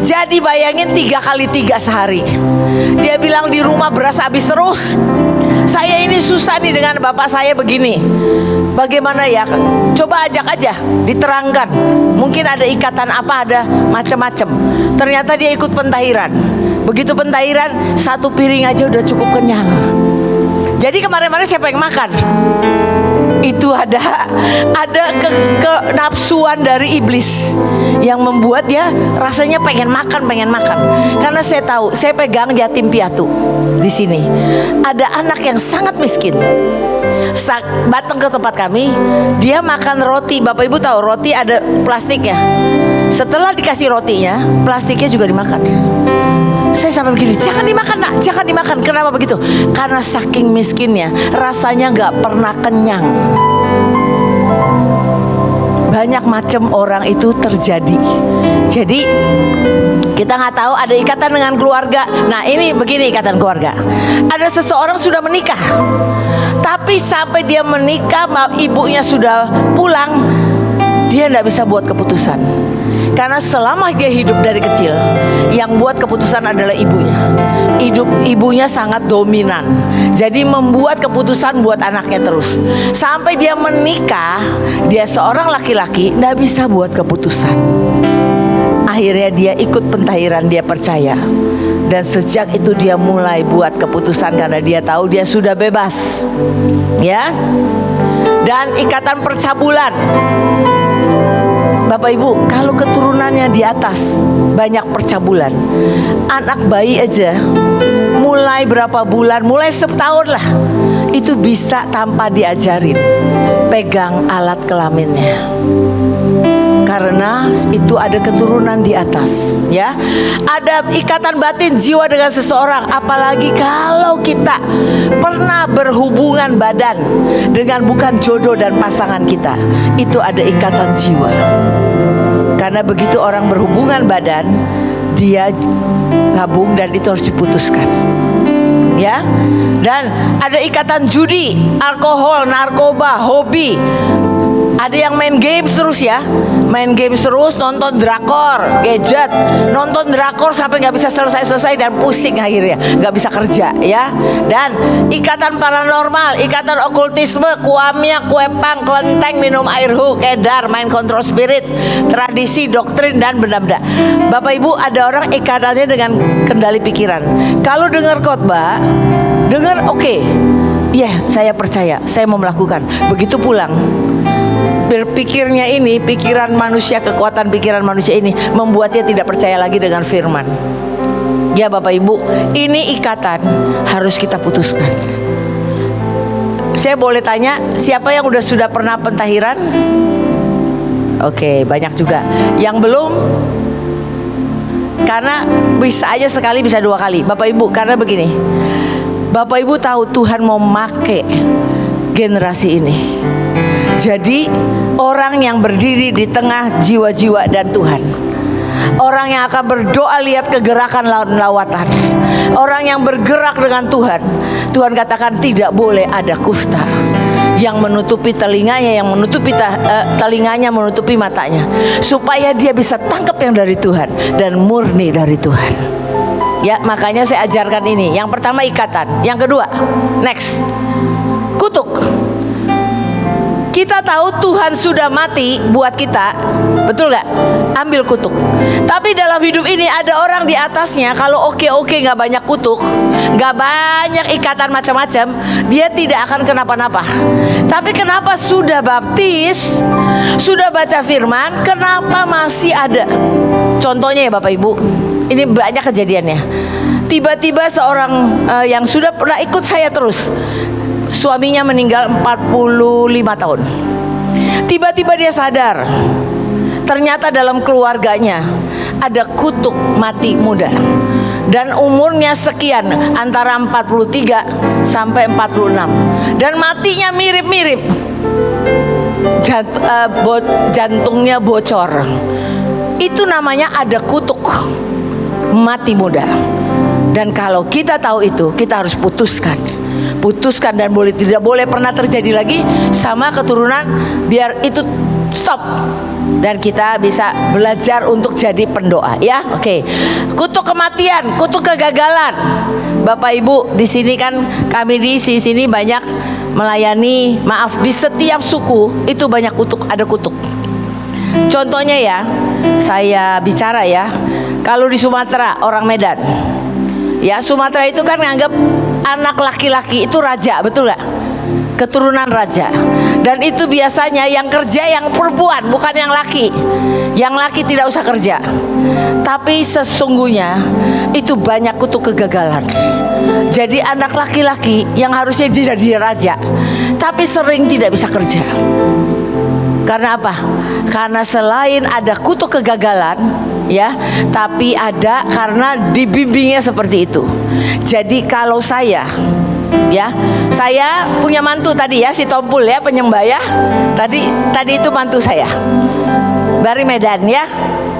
Speaker 1: Jadi bayangin 3 kali 3 sehari. Dia bilang di rumah beras habis terus. Saya ini susah nih dengan bapak saya begini. Bagaimana ya? Coba ajak aja, diterangkan. Mungkin ada ikatan apa, ada macam-macam. Ternyata dia ikut pentahiran. Begitu pentahiran, 1 piring aja udah cukup kenyang. Jadi kemarin-kemarin siapa yang makan? Itu ada kenafsuan dari iblis yang membuat dia rasanya pengen makan. Karena saya tahu, saya pegang yatim piatu di sini. Ada anak yang sangat miskin. Datang ke tempat kami, dia makan roti. Bapak Ibu tahu roti ada plastiknya. Setelah dikasih rotinya, plastiknya juga dimakan. Saya sampai begini, jangan dimakan nak, jangan dimakan. Kenapa begitu? Karena saking miskinnya, rasanya nggak pernah kenyang. Banyak macam orang itu terjadi. Jadi kita nggak tahu, ada ikatan dengan keluarga. Nah ini begini ikatan keluarga. Ada seseorang sudah menikah, tapi sampai dia menikah, ibunya sudah pulang, dia nggak bisa buat keputusan. Karena selama dia hidup dari kecil, yang buat keputusan adalah ibunya. Ibunya sangat dominan, jadi membuat keputusan buat anaknya terus. Sampai dia menikah, dia seorang laki-laki, gak bisa buat keputusan. Akhirnya dia ikut pentahiran, dia percaya. Dan sejak itu dia mulai buat keputusan karena dia tahu dia sudah bebas. Ya. Dan ikatan percabulan. Bapak Ibu, kalau keturunannya di atas banyak percabulan, anak bayi aja mulai berapa bulan, mulai setahun lah, itu bisa tanpa diajarin pegang alat kelaminnya. Karena itu ada keturunan di atas, ya. Ada ikatan batin jiwa dengan seseorang. Apalagi kalau kita pernah berhubungan badan dengan bukan jodoh dan pasangan kita, itu ada ikatan jiwa. Karena begitu orang berhubungan badan, dia gabung dan itu harus diputuskan, ya. Dan ada ikatan judi, alkohol, narkoba, hobi. Ada yang main games terus, ya. Main games terus, nonton drakor, gadget, nonton drakor sampai nggak bisa selesai dan pusing akhirnya, nggak bisa kerja, ya. Dan ikatan paranormal, ikatan okultisme, kuamia, kuepang, kelenteng, minum air edar, main kontrol spirit, tradisi, doktrin dan benda-benda. Bapak Ibu, ada orang ikatannya dengan kendali pikiran. Kalau dengar khotbah, dengar oke, ya saya percaya, saya mau melakukan. Begitu pulang, berpikirnya ini, pikiran manusia, kekuatan pikiran manusia ini membuatnya tidak percaya lagi dengan firman. Ya Bapak Ibu, ini ikatan harus kita putuskan. Saya boleh tanya, siapa yang sudah pernah pentahiran? Oke, banyak juga. Yang belum? Karena bisa aja sekali, bisa 2 kali. Bapak Ibu, karena begini, Bapak Ibu tahu Tuhan mau make generasi ini. Jadi orang yang berdiri di tengah jiwa-jiwa dan Tuhan, orang yang akan berdoa lihat kegerakan lawatan, orang yang bergerak dengan Tuhan. Tuhan katakan tidak boleh ada kusta yang menutupi telinganya, yang menutupi telinganya, menutupi matanya, supaya dia bisa tangkap yang dari Tuhan dan murni dari Tuhan. Ya, makanya saya ajarkan ini. Yang pertama ikatan, yang kedua, next, kutuk. Kita tahu Tuhan sudah mati buat kita, betul gak? Ambil kutuk. Tapi dalam hidup ini ada orang di atasnya, kalau oke gak banyak kutuk, gak banyak ikatan macam-macam, dia tidak akan kenapa-napa. Tapi kenapa sudah baptis, sudah baca firman, kenapa masih ada? Contohnya ya Bapak Ibu, ini banyak kejadiannya. Tiba-tiba seorang yang sudah pernah ikut saya terus, suaminya meninggal 45 tahun. Tiba-tiba dia sadar, ternyata dalam keluarganya ada kutuk mati muda. Dan umurnya sekian, antara 43 sampai 46. Dan matinya mirip-mirip, jantungnya bocor. Itu namanya ada kutuk mati muda. Dan kalau kita tahu itu, kita harus putuskan dan tidak boleh pernah terjadi lagi sama keturunan, biar itu stop dan kita bisa belajar untuk jadi pendoa, ya. Oke. Kutuk kematian, kutuk kegagalan. Bapak Ibu, di sini kan kami di sini banyak melayani, maaf, di setiap suku itu banyak kutuk, ada kutuk. Contohnya ya, saya bicara ya, kalau di Sumatera, orang Medan, ya, Sumatera itu kan nganggap anak laki-laki itu raja, betul gak? Keturunan raja. Dan itu biasanya yang kerja yang perempuan, bukan yang laki. Yang laki tidak usah kerja. Tapi sesungguhnya itu banyak kutuk kegagalan. Jadi anak laki-laki yang harusnya jadi raja, tapi sering tidak bisa kerja. Karena apa? Karena selain ada kutuk kegagalan, ya, tapi ada karena dibimbingnya seperti itu. Jadi kalau saya, ya, saya punya mantu tadi ya, si Tompul ya, penyembah ya. Tadi itu mantu saya dari Medan ya.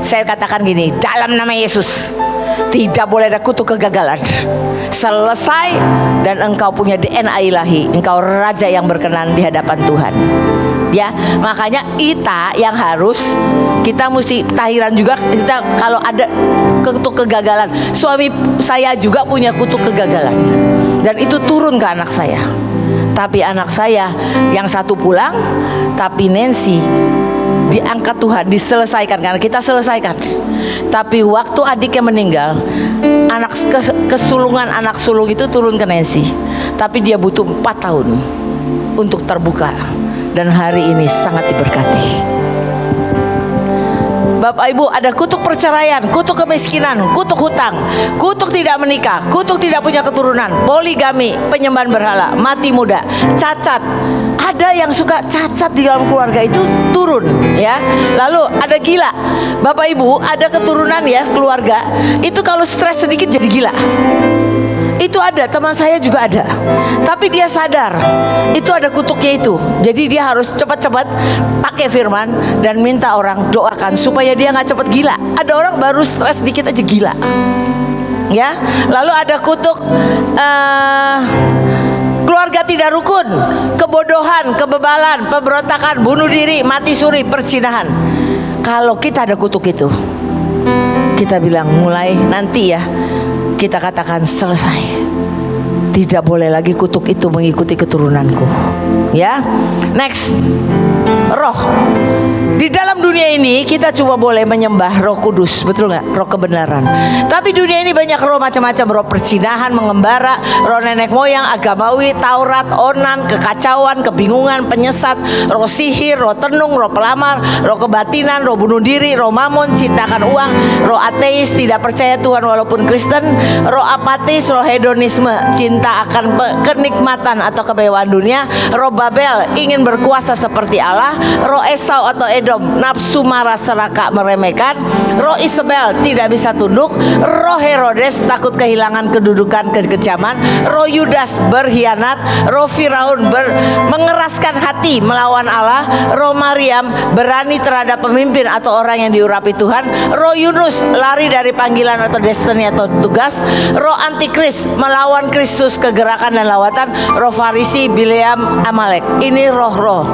Speaker 1: Saya katakan gini, dalam nama Yesus, Tidak boleh ada kutuk kegagalan. Selesai, dan engkau punya DNA ilahi. Engkau raja yang berkenan di hadapan Tuhan. Ya, makanya kita yang harus, kita mesti tahiran juga. Kita kalau ada kutuk kegagalan, suami saya juga punya kutuk kegagalan, dan itu turun ke anak saya. Tapi anak saya yang satu pulang, tapi Nancy diangkat Tuhan, diselesaikan karena kita selesaikan. Tapi waktu adiknya meninggal, anak kesulungan anak sulung itu turun ke Nancy. Tapi dia butuh 4 tahun untuk terbuka, dan hari ini sangat diberkati. Bapak Ibu, ada kutuk perceraian, kutuk kemiskinan, kutuk hutang, kutuk tidak menikah, kutuk tidak punya keturunan, poligami, penyembahan berhala, mati muda, cacat. Ada yang suka cacat di dalam keluarga itu turun, ya. Lalu ada gila. Bapak Ibu, ada keturunan ya keluarga itu kalau stres sedikit jadi gila. Itu ada, teman saya juga ada. Tapi dia sadar itu ada kutuknya itu. Jadi dia harus cepat-cepat pakai firman dan minta orang doakan supaya dia nggak cepat gila. Ada orang baru stres sedikit aja gila. Ya, lalu ada kutuk keluarga tidak rukun, kebodohan, kebebalan, pemberontakan, bunuh diri, mati suri, perzinahan. Kalau kita ada kutuk itu, kita bilang mulai nanti ya, kita katakan selesai. Tidak boleh lagi kutuk itu mengikuti keturunanku. Ya, next. Roh. Di dalam dunia ini kita cuma boleh menyembah Roh Kudus, betul nggak? Roh kebenaran. Tapi dunia ini banyak roh macam-macam, roh perzinahan, mengembara, roh nenek moyang, agamawi, Taurat, onan, kekacauan, kebingungan, penyesat, roh sihir, roh tenung, roh pelamar, roh kebatinan, roh bunuh diri, roh mamon, cintakan uang, roh ateis, tidak percaya Tuhan walaupun Kristen, roh apatis, roh hedonisme, cinta akan kenikmatan atau kemewahan dunia, roh Babel, ingin berkuasa seperti Allah, roh Esau atau Edom, nafsu marah serakah meremehkan, roh Isabel tidak bisa tunduk, roh Herodes takut kehilangan kedudukan kekejaman, roh Yudas berkhianat, roh Firaun mengeraskan hati melawan Allah, roh Maryam berani terhadap pemimpin atau orang yang diurapi Tuhan, roh Yunus lari dari panggilan atau destiny atau tugas, roh Antikris melawan Kristus, kegerakan dan lawatan, roh Farisi, Bileam, Amalek. Ini roh-roh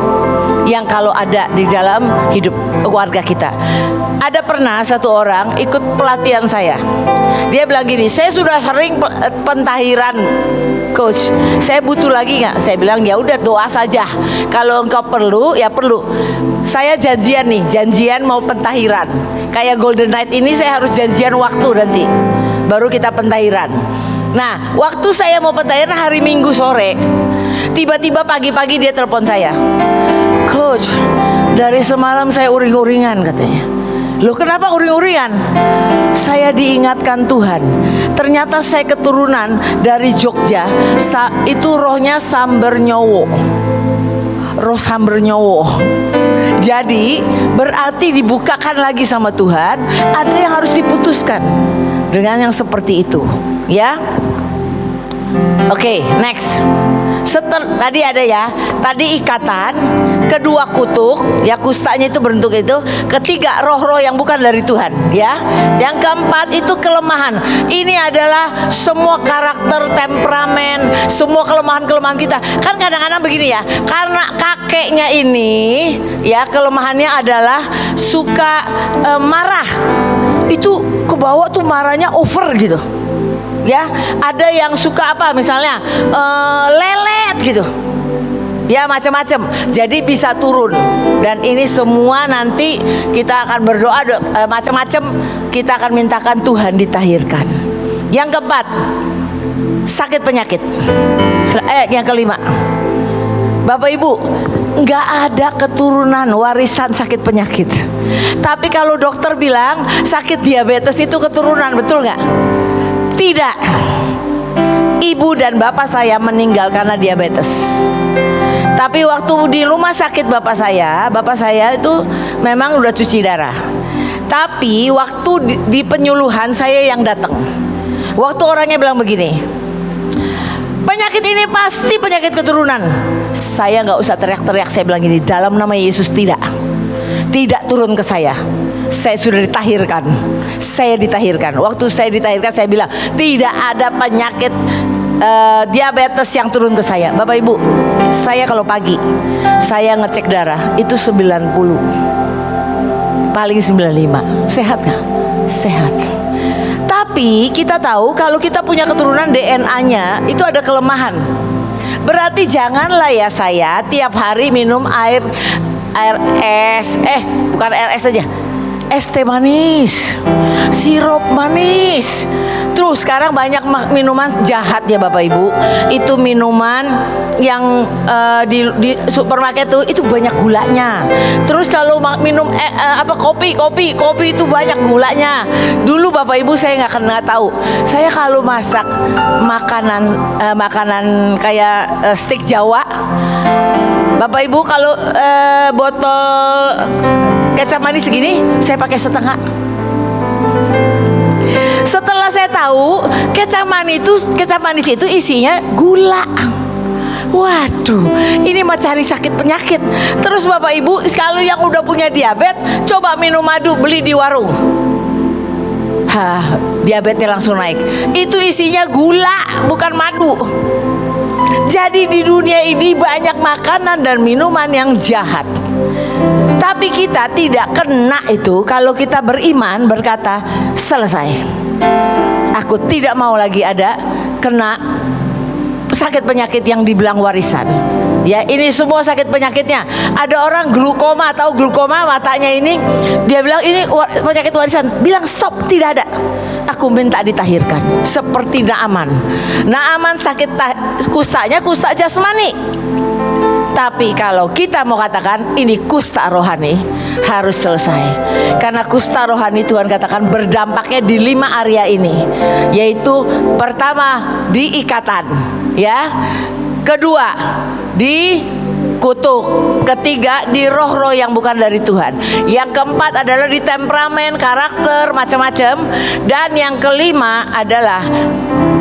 Speaker 1: yang kalau ada di dalam hidup keluarga kita. Ada pernah satu orang ikut pelatihan saya. Dia bilang gini, saya sudah sering pentahiran, coach. Saya butuh lagi nggak? Saya bilang ya udah doa saja. Kalau engkau perlu, ya perlu. Saya janjian nih, janjian mau pentahiran. Kayak Golden Night ini saya harus janjian waktu nanti. Baru kita pentahiran. Nah, waktu saya mau pentahiran hari Minggu sore, tiba-tiba pagi-pagi dia telepon saya. Coach, dari semalam saya uring-uringan katanya. Loh kenapa uring-uringan? Saya diingatkan Tuhan, ternyata saya keturunan dari Jogja. Itu rohnya Samber Nyowo, roh Samber Nyowo. Jadi berarti dibukakan lagi sama Tuhan. Ada yang harus diputuskan dengan yang seperti itu, ya. Oke, next. Tadi ada ya, tadi ikatan, kedua kutuk, ya kustanya itu bentuk itu, ketiga roh-roh yang bukan dari Tuhan, ya. Yang keempat itu kelemahan. Ini adalah semua karakter, temperamen, semua kelemahan-kelemahan kita. Kan kadang-kadang begini ya, karena kakeknya ini, ya kelemahannya adalah suka marah. Itu kebawa tuh marahnya over gitu. Ya, ada yang suka apa misalnya lelet gitu. Ya macam-macam. Jadi bisa turun. Dan ini semua nanti kita akan berdoa macam-macam, kita akan mintakan Tuhan ditahirkan. Yang keempat, sakit penyakit. Yang kelima, Bapak Ibu, nggak ada keturunan warisan sakit penyakit. Tapi kalau dokter bilang sakit diabetes itu keturunan, betul nggak? Tidak. Ibu dan bapak saya meninggal karena diabetes. Tapi waktu di rumah sakit bapak saya itu memang udah cuci darah. Tapi waktu di penyuluhan saya yang datang. Waktu orangnya bilang begini, penyakit ini pasti penyakit keturunan. Saya nggak usah teriak-teriak, saya bilang gini, dalam nama Yesus tidak turun ke saya. saya sudah ditahirkan. Saya ditahirkan. Waktu saya ditahirkan saya bilang tidak ada penyakit diabetes yang turun ke saya. Bapak Ibu, saya kalau pagi saya ngecek darah itu 90, paling 95. Sehat nggak? Sehat. Tapi kita tahu kalau kita punya keturunan DNA-nya itu ada kelemahan. Berarti janganlah ya saya tiap hari minum air es, bukan air es saja, es teh manis, sirup manis. Terus sekarang banyak minuman jahat ya Bapak Ibu. Itu minuman yang di supermarket itu banyak gulanya. Terus kalau minum kopi itu banyak gulanya. Dulu Bapak Ibu saya nggak tahu. Saya kalau masak makanan kayak steak Jawa, Bapak Ibu kalau botol kecap manis segini saya pakai setengah. Setelah saya tahu kecap manis itu isinya gula. Waduh, ini mah cari sakit penyakit. Terus Bapak Ibu, kalau yang udah punya diabetes, coba minum madu beli di warung. Diabetesnya langsung naik. Itu isinya gula, bukan madu. Jadi di dunia ini banyak makanan dan minuman yang jahat. Tapi kita tidak kena itu kalau kita beriman berkata, selesai. Aku tidak mau lagi ada kena sakit penyakit yang dibilang warisan. Ya, ini semua sakit penyakitnya. Ada orang glukoma, tahu glukoma matanya ini, dia bilang ini penyakit warisan. Bilang stop, tidak ada. Aku minta ditahirkan. Seperti Naaman. Naaman sakit kustanya, kusta jasmani. Tapi kalau kita mau katakan ini kusta rohani, harus selesai. Karena kusta rohani Tuhan katakan berdampaknya di 5 area ini. Yaitu pertama di ikatan, ya. Kedua di kutuk. Ketiga di roh-roh yang bukan dari Tuhan. Yang keempat adalah di temperamen, karakter, macam-macam. Dan yang kelima adalah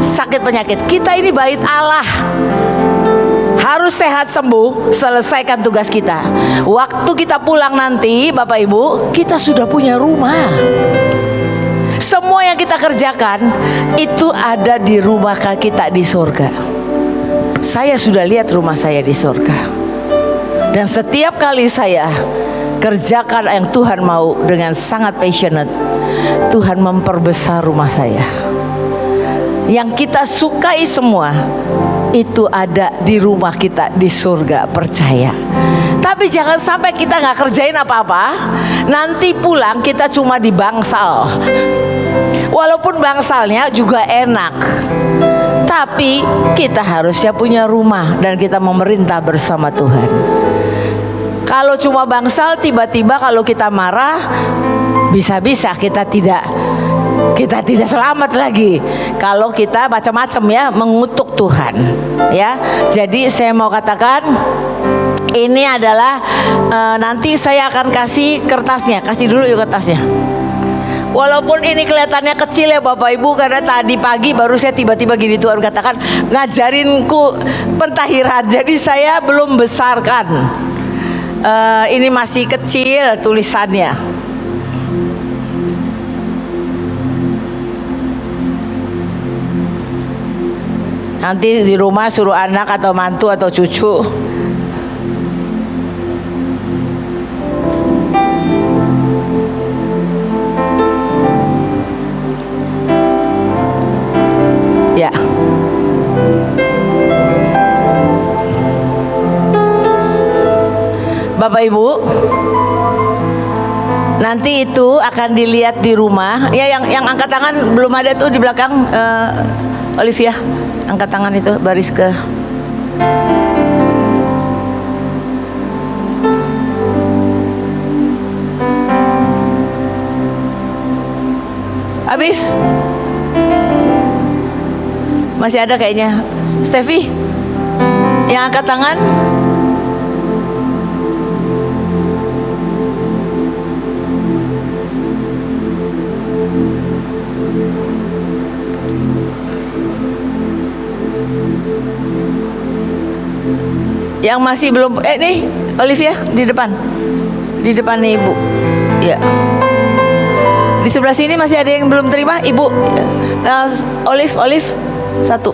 Speaker 1: sakit penyakit. Kita ini bait Allah, harus sehat sembuh, selesaikan tugas kita. Waktu kita pulang nanti Bapak Ibu, kita sudah punya rumah. Semua yang kita kerjakan itu ada di rumah kita di surga. Saya sudah lihat rumah saya di surga. Dan setiap kali saya kerjakan yang Tuhan mau dengan sangat passionate, Tuhan memperbesar rumah saya. Yang kita sukai semua itu ada di rumah kita di surga, percaya. Tapi jangan sampai kita nggak kerjain apa-apa, nanti pulang kita cuma di bangsal. Walaupun bangsalnya juga enak, tapi kita harusnya punya rumah dan kita memerintah bersama Tuhan. Kalau cuma bangsal, tiba-tiba kalau kita marah, bisa-bisa kita tidak selamat lagi kalau kita macam-macam ya mengutuk Tuhan, ya. Jadi saya mau katakan ini adalah nanti saya akan kasih kertasnya. Kasih dulu yuk kertasnya. Walaupun ini kelihatannya kecil ya Bapak Ibu, karena tadi pagi baru saya tiba-tiba gini Tuhan katakan ngajarinku pentahiran. Jadi saya belum besarkan. Ini masih kecil tulisannya. Nanti di rumah suruh anak atau mantu atau cucu. Ya. Bapak Ibu, nanti itu akan dilihat di rumah. Ya, yang angkat tangan belum ada tuh di belakang, Olivia. Angkat tangan itu baris ke. Habis? Masih ada kayaknya. Steffi, yang angkat tangan. Yang masih belum, nih Olivia di depan nih Ibu, ya. Di sebelah sini masih ada yang belum terima, Ibu. Olive satu.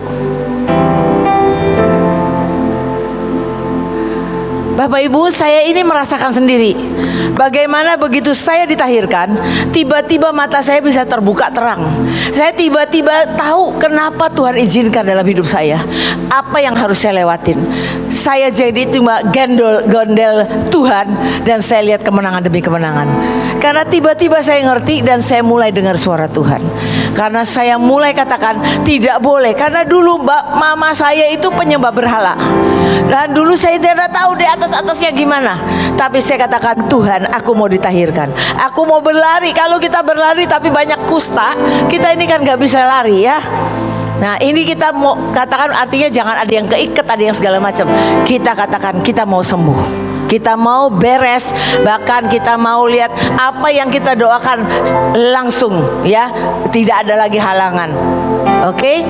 Speaker 1: Bapak Ibu, saya ini merasakan sendiri bagaimana begitu saya ditahirkan, tiba-tiba mata saya bisa terbuka terang. Saya tiba-tiba tahu kenapa Tuhan izinkan dalam hidup saya, apa yang harus saya lewatin. Saya jadi cuma gondel Tuhan, dan saya lihat kemenangan demi kemenangan. Karena tiba-tiba saya ngerti dan saya mulai dengar suara Tuhan. Karena saya mulai katakan tidak boleh. Karena dulu mama saya itu penyembah berhala, dan dulu saya tidak tahu di atasnya gimana. Tapi saya katakan, Tuhan, aku mau ditahirkan, aku mau berlari. Kalau kita berlari tapi banyak kusta, kita ini kan gak bisa lari ya. Nah, ini kita mau katakan, artinya jangan ada yang keikat, ada yang segala macam. Kita katakan kita mau sembuh, kita mau beres, bahkan kita mau lihat apa yang kita doakan langsung ya, tidak ada lagi halangan. Oke,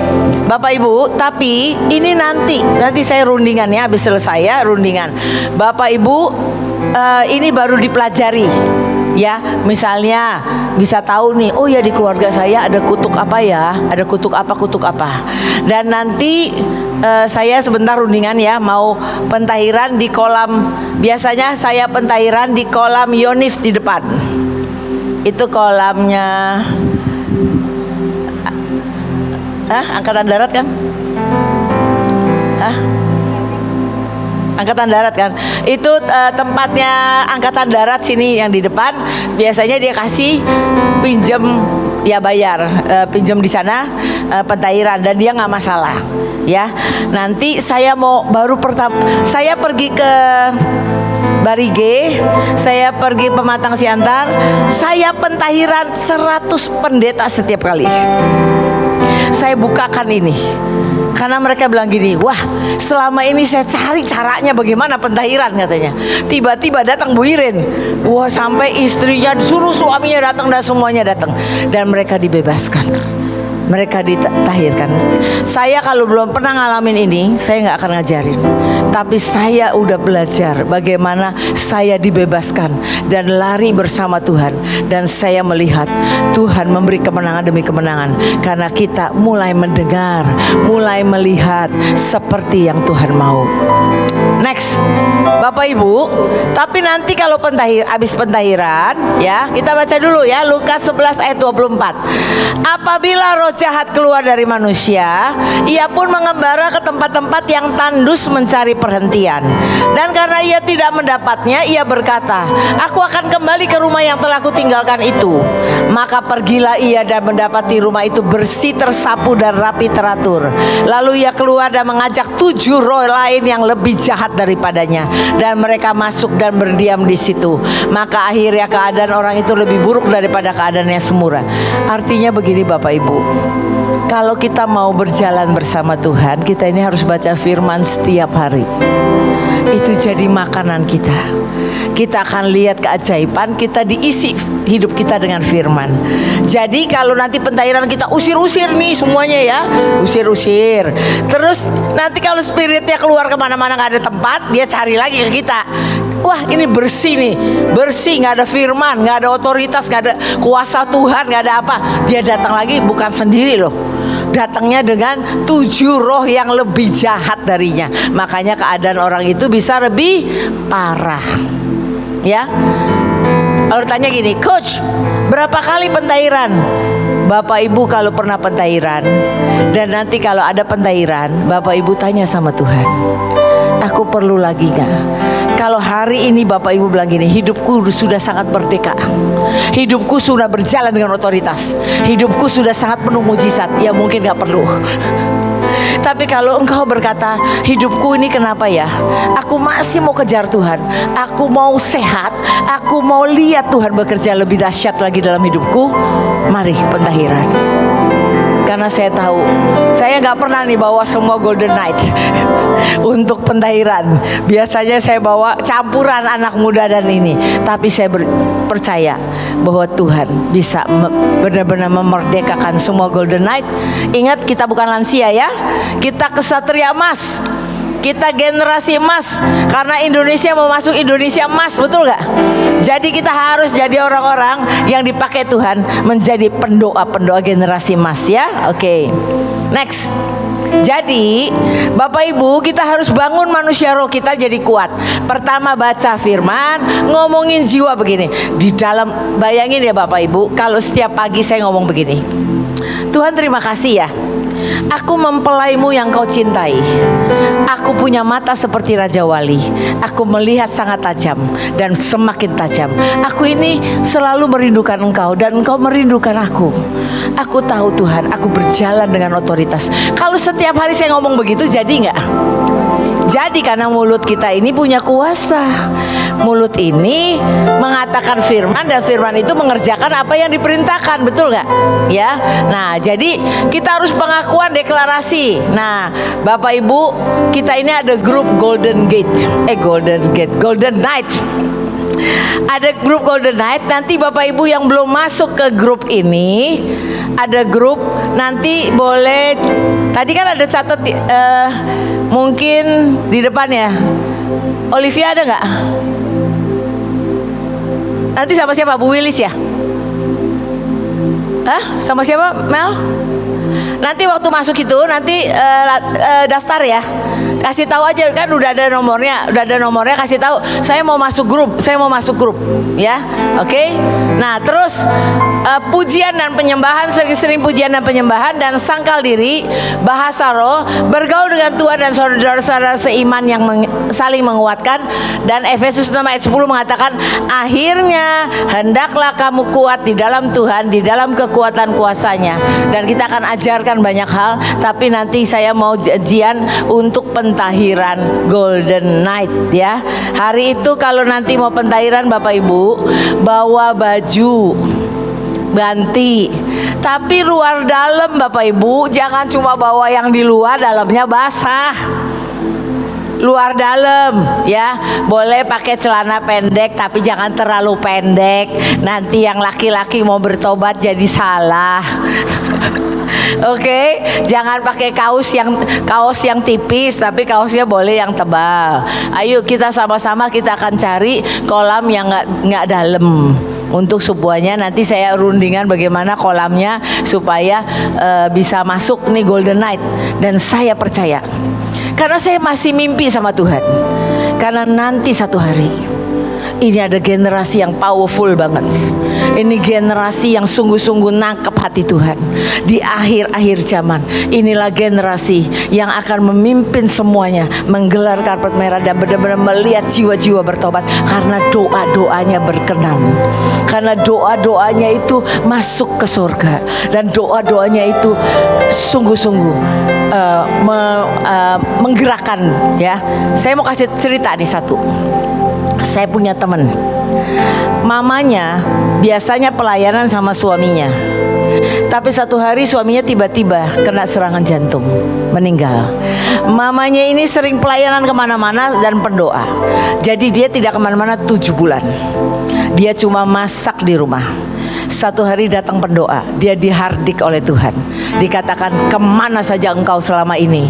Speaker 1: Bapak Ibu, tapi ini nanti saya rundingannya, habis selesai ya rundingan. Bapak Ibu, ini baru dipelajari ya. Misalnya bisa tahu nih, oh ya di keluarga saya ada kutuk apa ya, ada kutuk apa. Dan nanti saya sebentar rundingan ya, mau pentahiran di kolam. Biasanya saya pentahiran di kolam Yonif di depan. Itu kolamnya Angkatan Darat kan? Angkatan Darat kan? Itu tempatnya Angkatan Darat sini yang di depan. Biasanya dia kasih pinjam, ya bayar, pinjam di sana pentahiran, dan dia nggak masalah ya. Nanti saya mau baru pertama, saya pergi ke Barige, saya pergi Pematang Siantar, saya pentahiran 100 pendeta setiap kali. Saya bukakan ini karena mereka bilang gini, wah selama ini saya cari caranya bagaimana pentahiran katanya. Tiba-tiba datang Bu Irin, wah sampai istrinya suruh suaminya datang dan semuanya datang, dan mereka dibebaskan, mereka ditahirkan. Saya kalau belum pernah ngalamin ini, saya nggak akan ngajarin. Tapi saya udah belajar bagaimana saya dibebaskan dan lari bersama Tuhan. Dan saya melihat Tuhan memberi kemenangan demi kemenangan, karena kita mulai mendengar, mulai melihat seperti yang Tuhan mau. Next, Bapak Ibu. Tapi nanti kalau habis pentahiran ya, kita baca dulu ya Lukas 11 ayat 24. Apabila roh jahat keluar dari manusia, ia pun mengembara ke tempat-tempat yang tandus mencari perhentian. Dan karena ia tidak mendapatnya, ia berkata, aku akan kembali ke rumah yang telah kutinggalkan itu. Maka pergilah ia dan mendapati rumah itu bersih, tersapu dan rapi teratur. Lalu ia keluar dan mengajak 7 roh lain yang lebih jahat daripadanya, dan mereka masuk dan berdiam di situ. Maka akhirnya keadaan orang itu lebih buruk daripada keadaannya semula. Artinya begini Bapak Ibu, kalau kita mau berjalan bersama Tuhan, kita ini harus baca firman setiap hari. Itu jadi makanan kita. Kita akan lihat keajaiban, kita diisi hidup kita dengan firman. Jadi kalau nanti pentahiran kita usir-usir nih semuanya ya, usir-usir. Terus nanti kalau spiritnya keluar kemana-mana gak ada tempat, dia cari lagi ke kita. Wah ini bersih nih, bersih, gak ada firman, gak ada otoritas, gak ada kuasa Tuhan, gak ada apa. Dia datang lagi bukan sendiri loh, datangnya dengan 7 roh yang lebih jahat darinya. Makanya keadaan orang itu bisa lebih parah ya. Kalau tanya gini, coach berapa kali pentahiran? Bapak Ibu kalau pernah pentahiran, dan nanti kalau ada pentahiran, Bapak Ibu tanya sama Tuhan, aku perlu lagi gak? Kalau hari ini Bapak Ibu bilang gini, hidupku sudah sangat merdeka, hidupku sudah berjalan dengan otoritas, hidupku sudah sangat penuh mujizat, ya mungkin gak perlu. Tapi kalau engkau berkata, hidupku ini kenapa ya, aku masih mau kejar Tuhan, aku mau sehat, aku mau lihat Tuhan bekerja lebih dahsyat lagi dalam hidupku, mari pentahiran. Karena saya tahu, saya gak pernah nih bawa semua Golden Night untuk pentahiran. Biasanya saya bawa campuran anak muda dan ini. Tapi saya percaya bahwa Tuhan bisa benar-benar memerdekakan semua Golden Night. Ingat, kita bukan lansia ya, kita kesatria emas. Kita generasi emas karena Indonesia mau masuk Indonesia emas, betul gak? Jadi kita harus jadi orang-orang yang dipakai Tuhan menjadi pendoa generasi emas ya. Oke. Next. Jadi Bapak Ibu, kita harus bangun manusia roh kita jadi kuat. Pertama baca firman, ngomongin jiwa begini. Di dalam, bayangin ya Bapak Ibu, kalau setiap pagi saya ngomong begini, Tuhan terima kasih ya, aku mempelaimu yang kau cintai. Aku punya mata seperti Raja Wali. Aku melihat sangat tajam dan semakin tajam. Aku ini selalu merindukan engkau dan engkau merindukan aku. Aku tahu Tuhan, aku berjalan dengan otoritas. Kalau setiap hari saya ngomong begitu, jadi nggak? Jadi karena mulut kita ini punya kuasa. Mulut ini mengatakan firman dan firman itu mengerjakan apa yang diperintahkan, betul nggak? Ya. Nah, jadi kita harus pengakuan deklarasi. Nah, Bapak Ibu, kita ini ada grup Golden Night. Ada grup Golden Night. Nanti Bapak Ibu yang belum masuk ke grup ini, ada grup nanti boleh. Tadi kan ada catat mungkin di depan ya. Olivia ada nggak? Nanti sama siapa? Bu Wilis ya? Hah? Sama siapa Mel? Nanti waktu masuk itu nanti daftar ya. Kasih tahu aja kan udah ada nomornya, kasih tahu saya mau masuk grup ya. Oke? Nah, terus pujian dan penyembahan, sering-sering pujian dan penyembahan dan sangkal diri, bahasa roh, bergaul dengan Tuhan dan saudara-saudara seiman yang saling menguatkan. Dan Efesus 6 ayat 10 mengatakan, akhirnya hendaklah kamu kuat di dalam Tuhan, di dalam kekuatan kuasanya. Dan kita akan ajarkan banyak hal, tapi nanti saya mau janjian untuk pentahiran Golden Night ya. Hari itu kalau nanti mau pentahiran Bapak Ibu, bawa baju ganti, tapi luar dalam Bapak Ibu, jangan cuma bawa yang di luar, dalamnya basah. Luar dalam ya, boleh pakai celana pendek tapi jangan terlalu pendek, nanti yang laki-laki mau bertobat jadi salah. Oke, jangan pakai kaos yang tipis, tapi kaosnya boleh yang tebal. Ayo kita sama-sama kita akan cari kolam yang nggak dalam. Untuk semuanya nanti saya rundingan bagaimana kolamnya supaya bisa masuk nih Golden Night. Dan saya percaya, karena saya masih mimpi sama Tuhan, karena nanti satu hari ini ada generasi yang powerful banget. Ini generasi yang sungguh-sungguh nangkep hati Tuhan. Di akhir-akhir zaman, inilah generasi yang akan memimpin semuanya, menggelar karpet merah dan benar-benar melihat jiwa-jiwa bertobat. Karena doa-doanya berkenan, karena doa-doanya itu masuk ke surga, dan doa-doanya itu sungguh-sungguh menggerakkan ya. Saya mau kasih cerita di satu. Saya punya teman, mamanya biasanya pelayanan sama suaminya, tapi satu hari suaminya tiba-tiba kena serangan jantung, meninggal. Mamanya ini sering pelayanan kemana-mana dan pendoa, jadi dia tidak kemana-mana 7 bulan. Dia cuma masak di rumah. Satu hari datang pendoa, dia dihardik oleh Tuhan. Dikatakan, kemana saja engkau selama ini?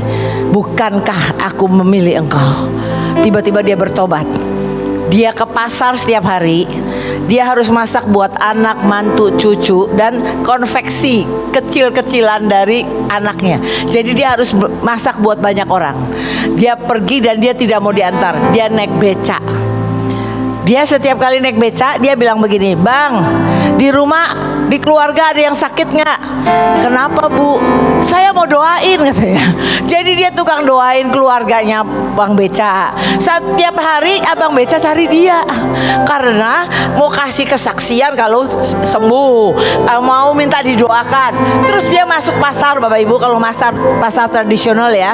Speaker 1: Bukankah aku memilih engkau? Tiba-tiba dia bertobat. Dia ke pasar setiap hari. Dia harus masak buat anak, mantu, cucu, dan konveksi kecil-kecilan dari anaknya. Jadi dia harus masak buat banyak orang. Dia pergi dan dia tidak mau diantar. Dia naik beca. Dia setiap kali naik beca, dia bilang begini, bang, di rumah, di keluarga ada yang sakit nggak? Kenapa bu? Saya mau doain katanya. Jadi dia tukang doain keluarganya bang beca. Setiap hari abang beca cari dia, karena mau kasih kesaksian kalau sembuh, mau minta didoakan. Terus dia masuk pasar Bapak Ibu, kalau pasar tradisional ya.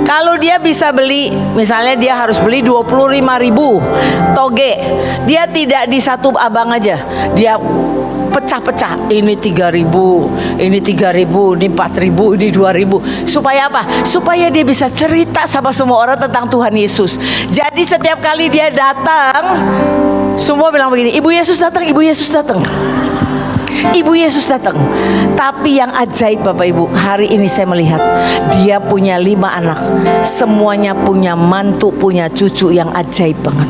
Speaker 1: Kalau dia bisa beli, misalnya dia harus beli 25.000 toge, dia tidak di satu abang aja, dia pecah-pecah. Ini 3.000, ini 3.000, ini 4.000, ini 2.000. Supaya apa? Supaya dia bisa cerita sama semua orang tentang Tuhan Yesus. Jadi setiap kali dia datang, semua bilang begini, Ibu Yesus datang, Ibu Yesus datang. Ibu Yesus datang. Tapi yang ajaib Bapak Ibu, hari ini saya melihat dia punya 5 anak. Semuanya punya mantu, punya cucu yang ajaib banget.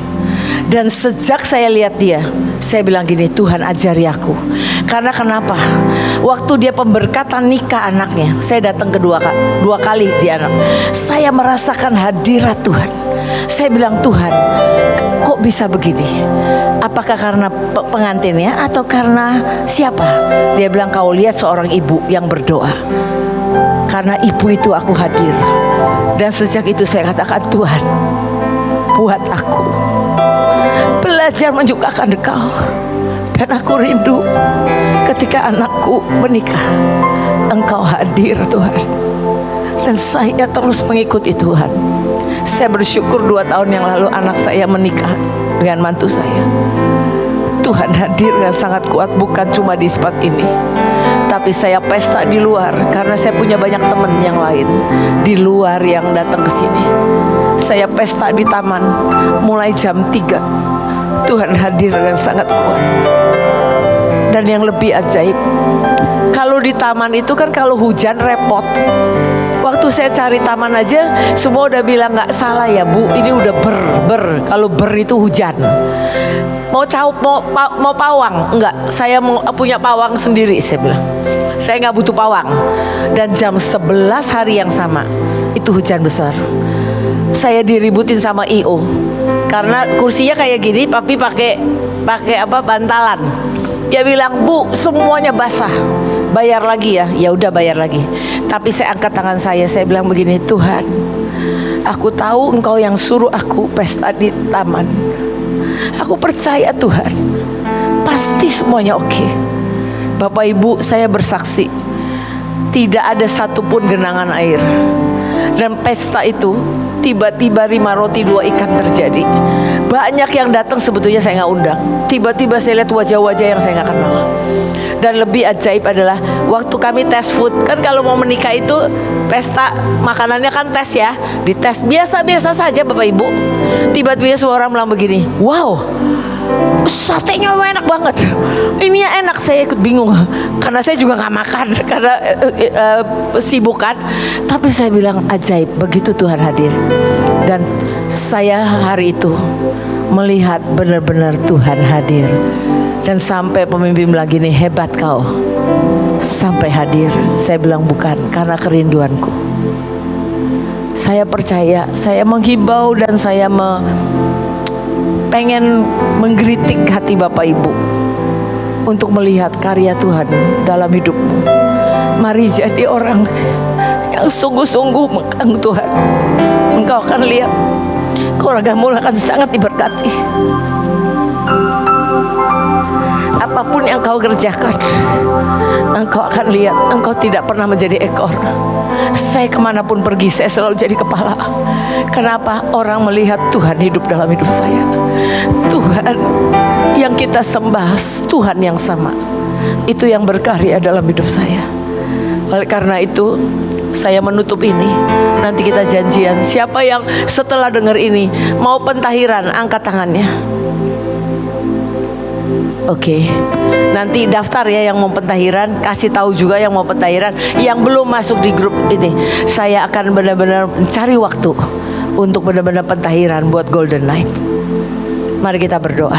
Speaker 1: Dan sejak saya lihat dia, saya bilang gini, Tuhan ajari aku. Karena kenapa? Waktu dia pemberkatan nikah anaknya, saya datang dua kali di anak. Saya merasakan hadirat Tuhan. Saya bilang, Tuhan, kok bisa begini? Apakah karena pengantinnya atau karena siapa? Dia bilang, kau lihat seorang ibu yang berdoa. Karena ibu itu aku hadir. Dan sejak itu saya katakan, Tuhan, buat aku belajar menyukakan Engkau. Dan aku rindu ketika anakku menikah, Engkau hadir Tuhan. Dan saya terus mengikuti Tuhan. Saya bersyukur 2 tahun yang lalu anak saya menikah dengan mantu saya. Tuhan hadir dengan sangat kuat, bukan cuma di spot ini, tapi saya pesta di luar. Karena saya punya banyak teman yang lain di luar yang datang ke sini. Saya pesta di taman mulai jam 3. Tuhan hadir dengan sangat kuat. Dan yang lebih ajaib, kalau di taman itu kan kalau hujan repot. Waktu saya cari taman aja, semua udah bilang nggak salah ya Bu, ini udah ber. Kalau ber itu hujan. Mau pawang? Enggak, saya mau punya pawang sendiri, saya bilang. Saya nggak butuh pawang. Dan jam 11 hari yang sama, itu hujan besar. Saya diributin sama IO karena kursinya kayak gini, tapi pakai bantalan. Dia bilang, Bu, semuanya basah, bayar lagi ya. Ya udah, bayar lagi. Tapi saya angkat tangan saya bilang begini, Tuhan, aku tahu Engkau yang suruh aku pesta di taman. Aku percaya Tuhan, pasti semuanya oke. Bapak Ibu, saya bersaksi, tidak ada satupun genangan air. Dan pesta itu tiba-tiba 5 roti 2 ikan terjadi. Banyak yang datang sebetulnya saya nggak undang. Tiba-tiba saya lihat wajah-wajah yang saya nggak kenal. Dan lebih ajaib adalah waktu kami tes food. Kan kalau mau menikah itu pesta makanannya kan tes ya. Dites biasa-biasa saja Bapak Ibu. Tiba-tiba semua orang bilang begini, wow, satenya enak banget. Ini ya enak. Saya ikut bingung karena saya juga nggak makan karena sibuk kan. Tapi saya bilang ajaib, begitu Tuhan hadir. Dan saya hari itu melihat benar-benar Tuhan hadir. Dan sampai pemimpin bilang gini, hebat kau sampai hadir. Saya bilang bukan, karena kerinduanku. Saya percaya, saya menghimbau dan saya pengen menggelitik hati Bapak Ibu untuk melihat karya Tuhan dalam hidupmu. Mari jadi orang yang sungguh-sungguh megang Tuhan. Engkau akan lihat keluargamu akan sangat diberkati. Apapun yang kau kerjakan, engkau akan lihat engkau tidak pernah menjadi ekor. Saya kemanapun pergi, saya selalu jadi kepala. Kenapa? Orang melihat Tuhan hidup dalam hidup saya. Tuhan yang kita sembah, Tuhan yang sama, itu yang berkarya dalam hidup saya. Oleh karena itu, saya menutup ini. Nanti kita janjian. Siapa yang setelah dengar ini mau pentahiran, angkat tangannya. Oke, nanti daftar ya yang mau pentahiran, kasih tahu juga yang mau pentahiran. Yang belum masuk di grup ini, saya akan benar-benar mencari waktu untuk benar-benar pentahiran buat Golden Night. Mari kita berdoa.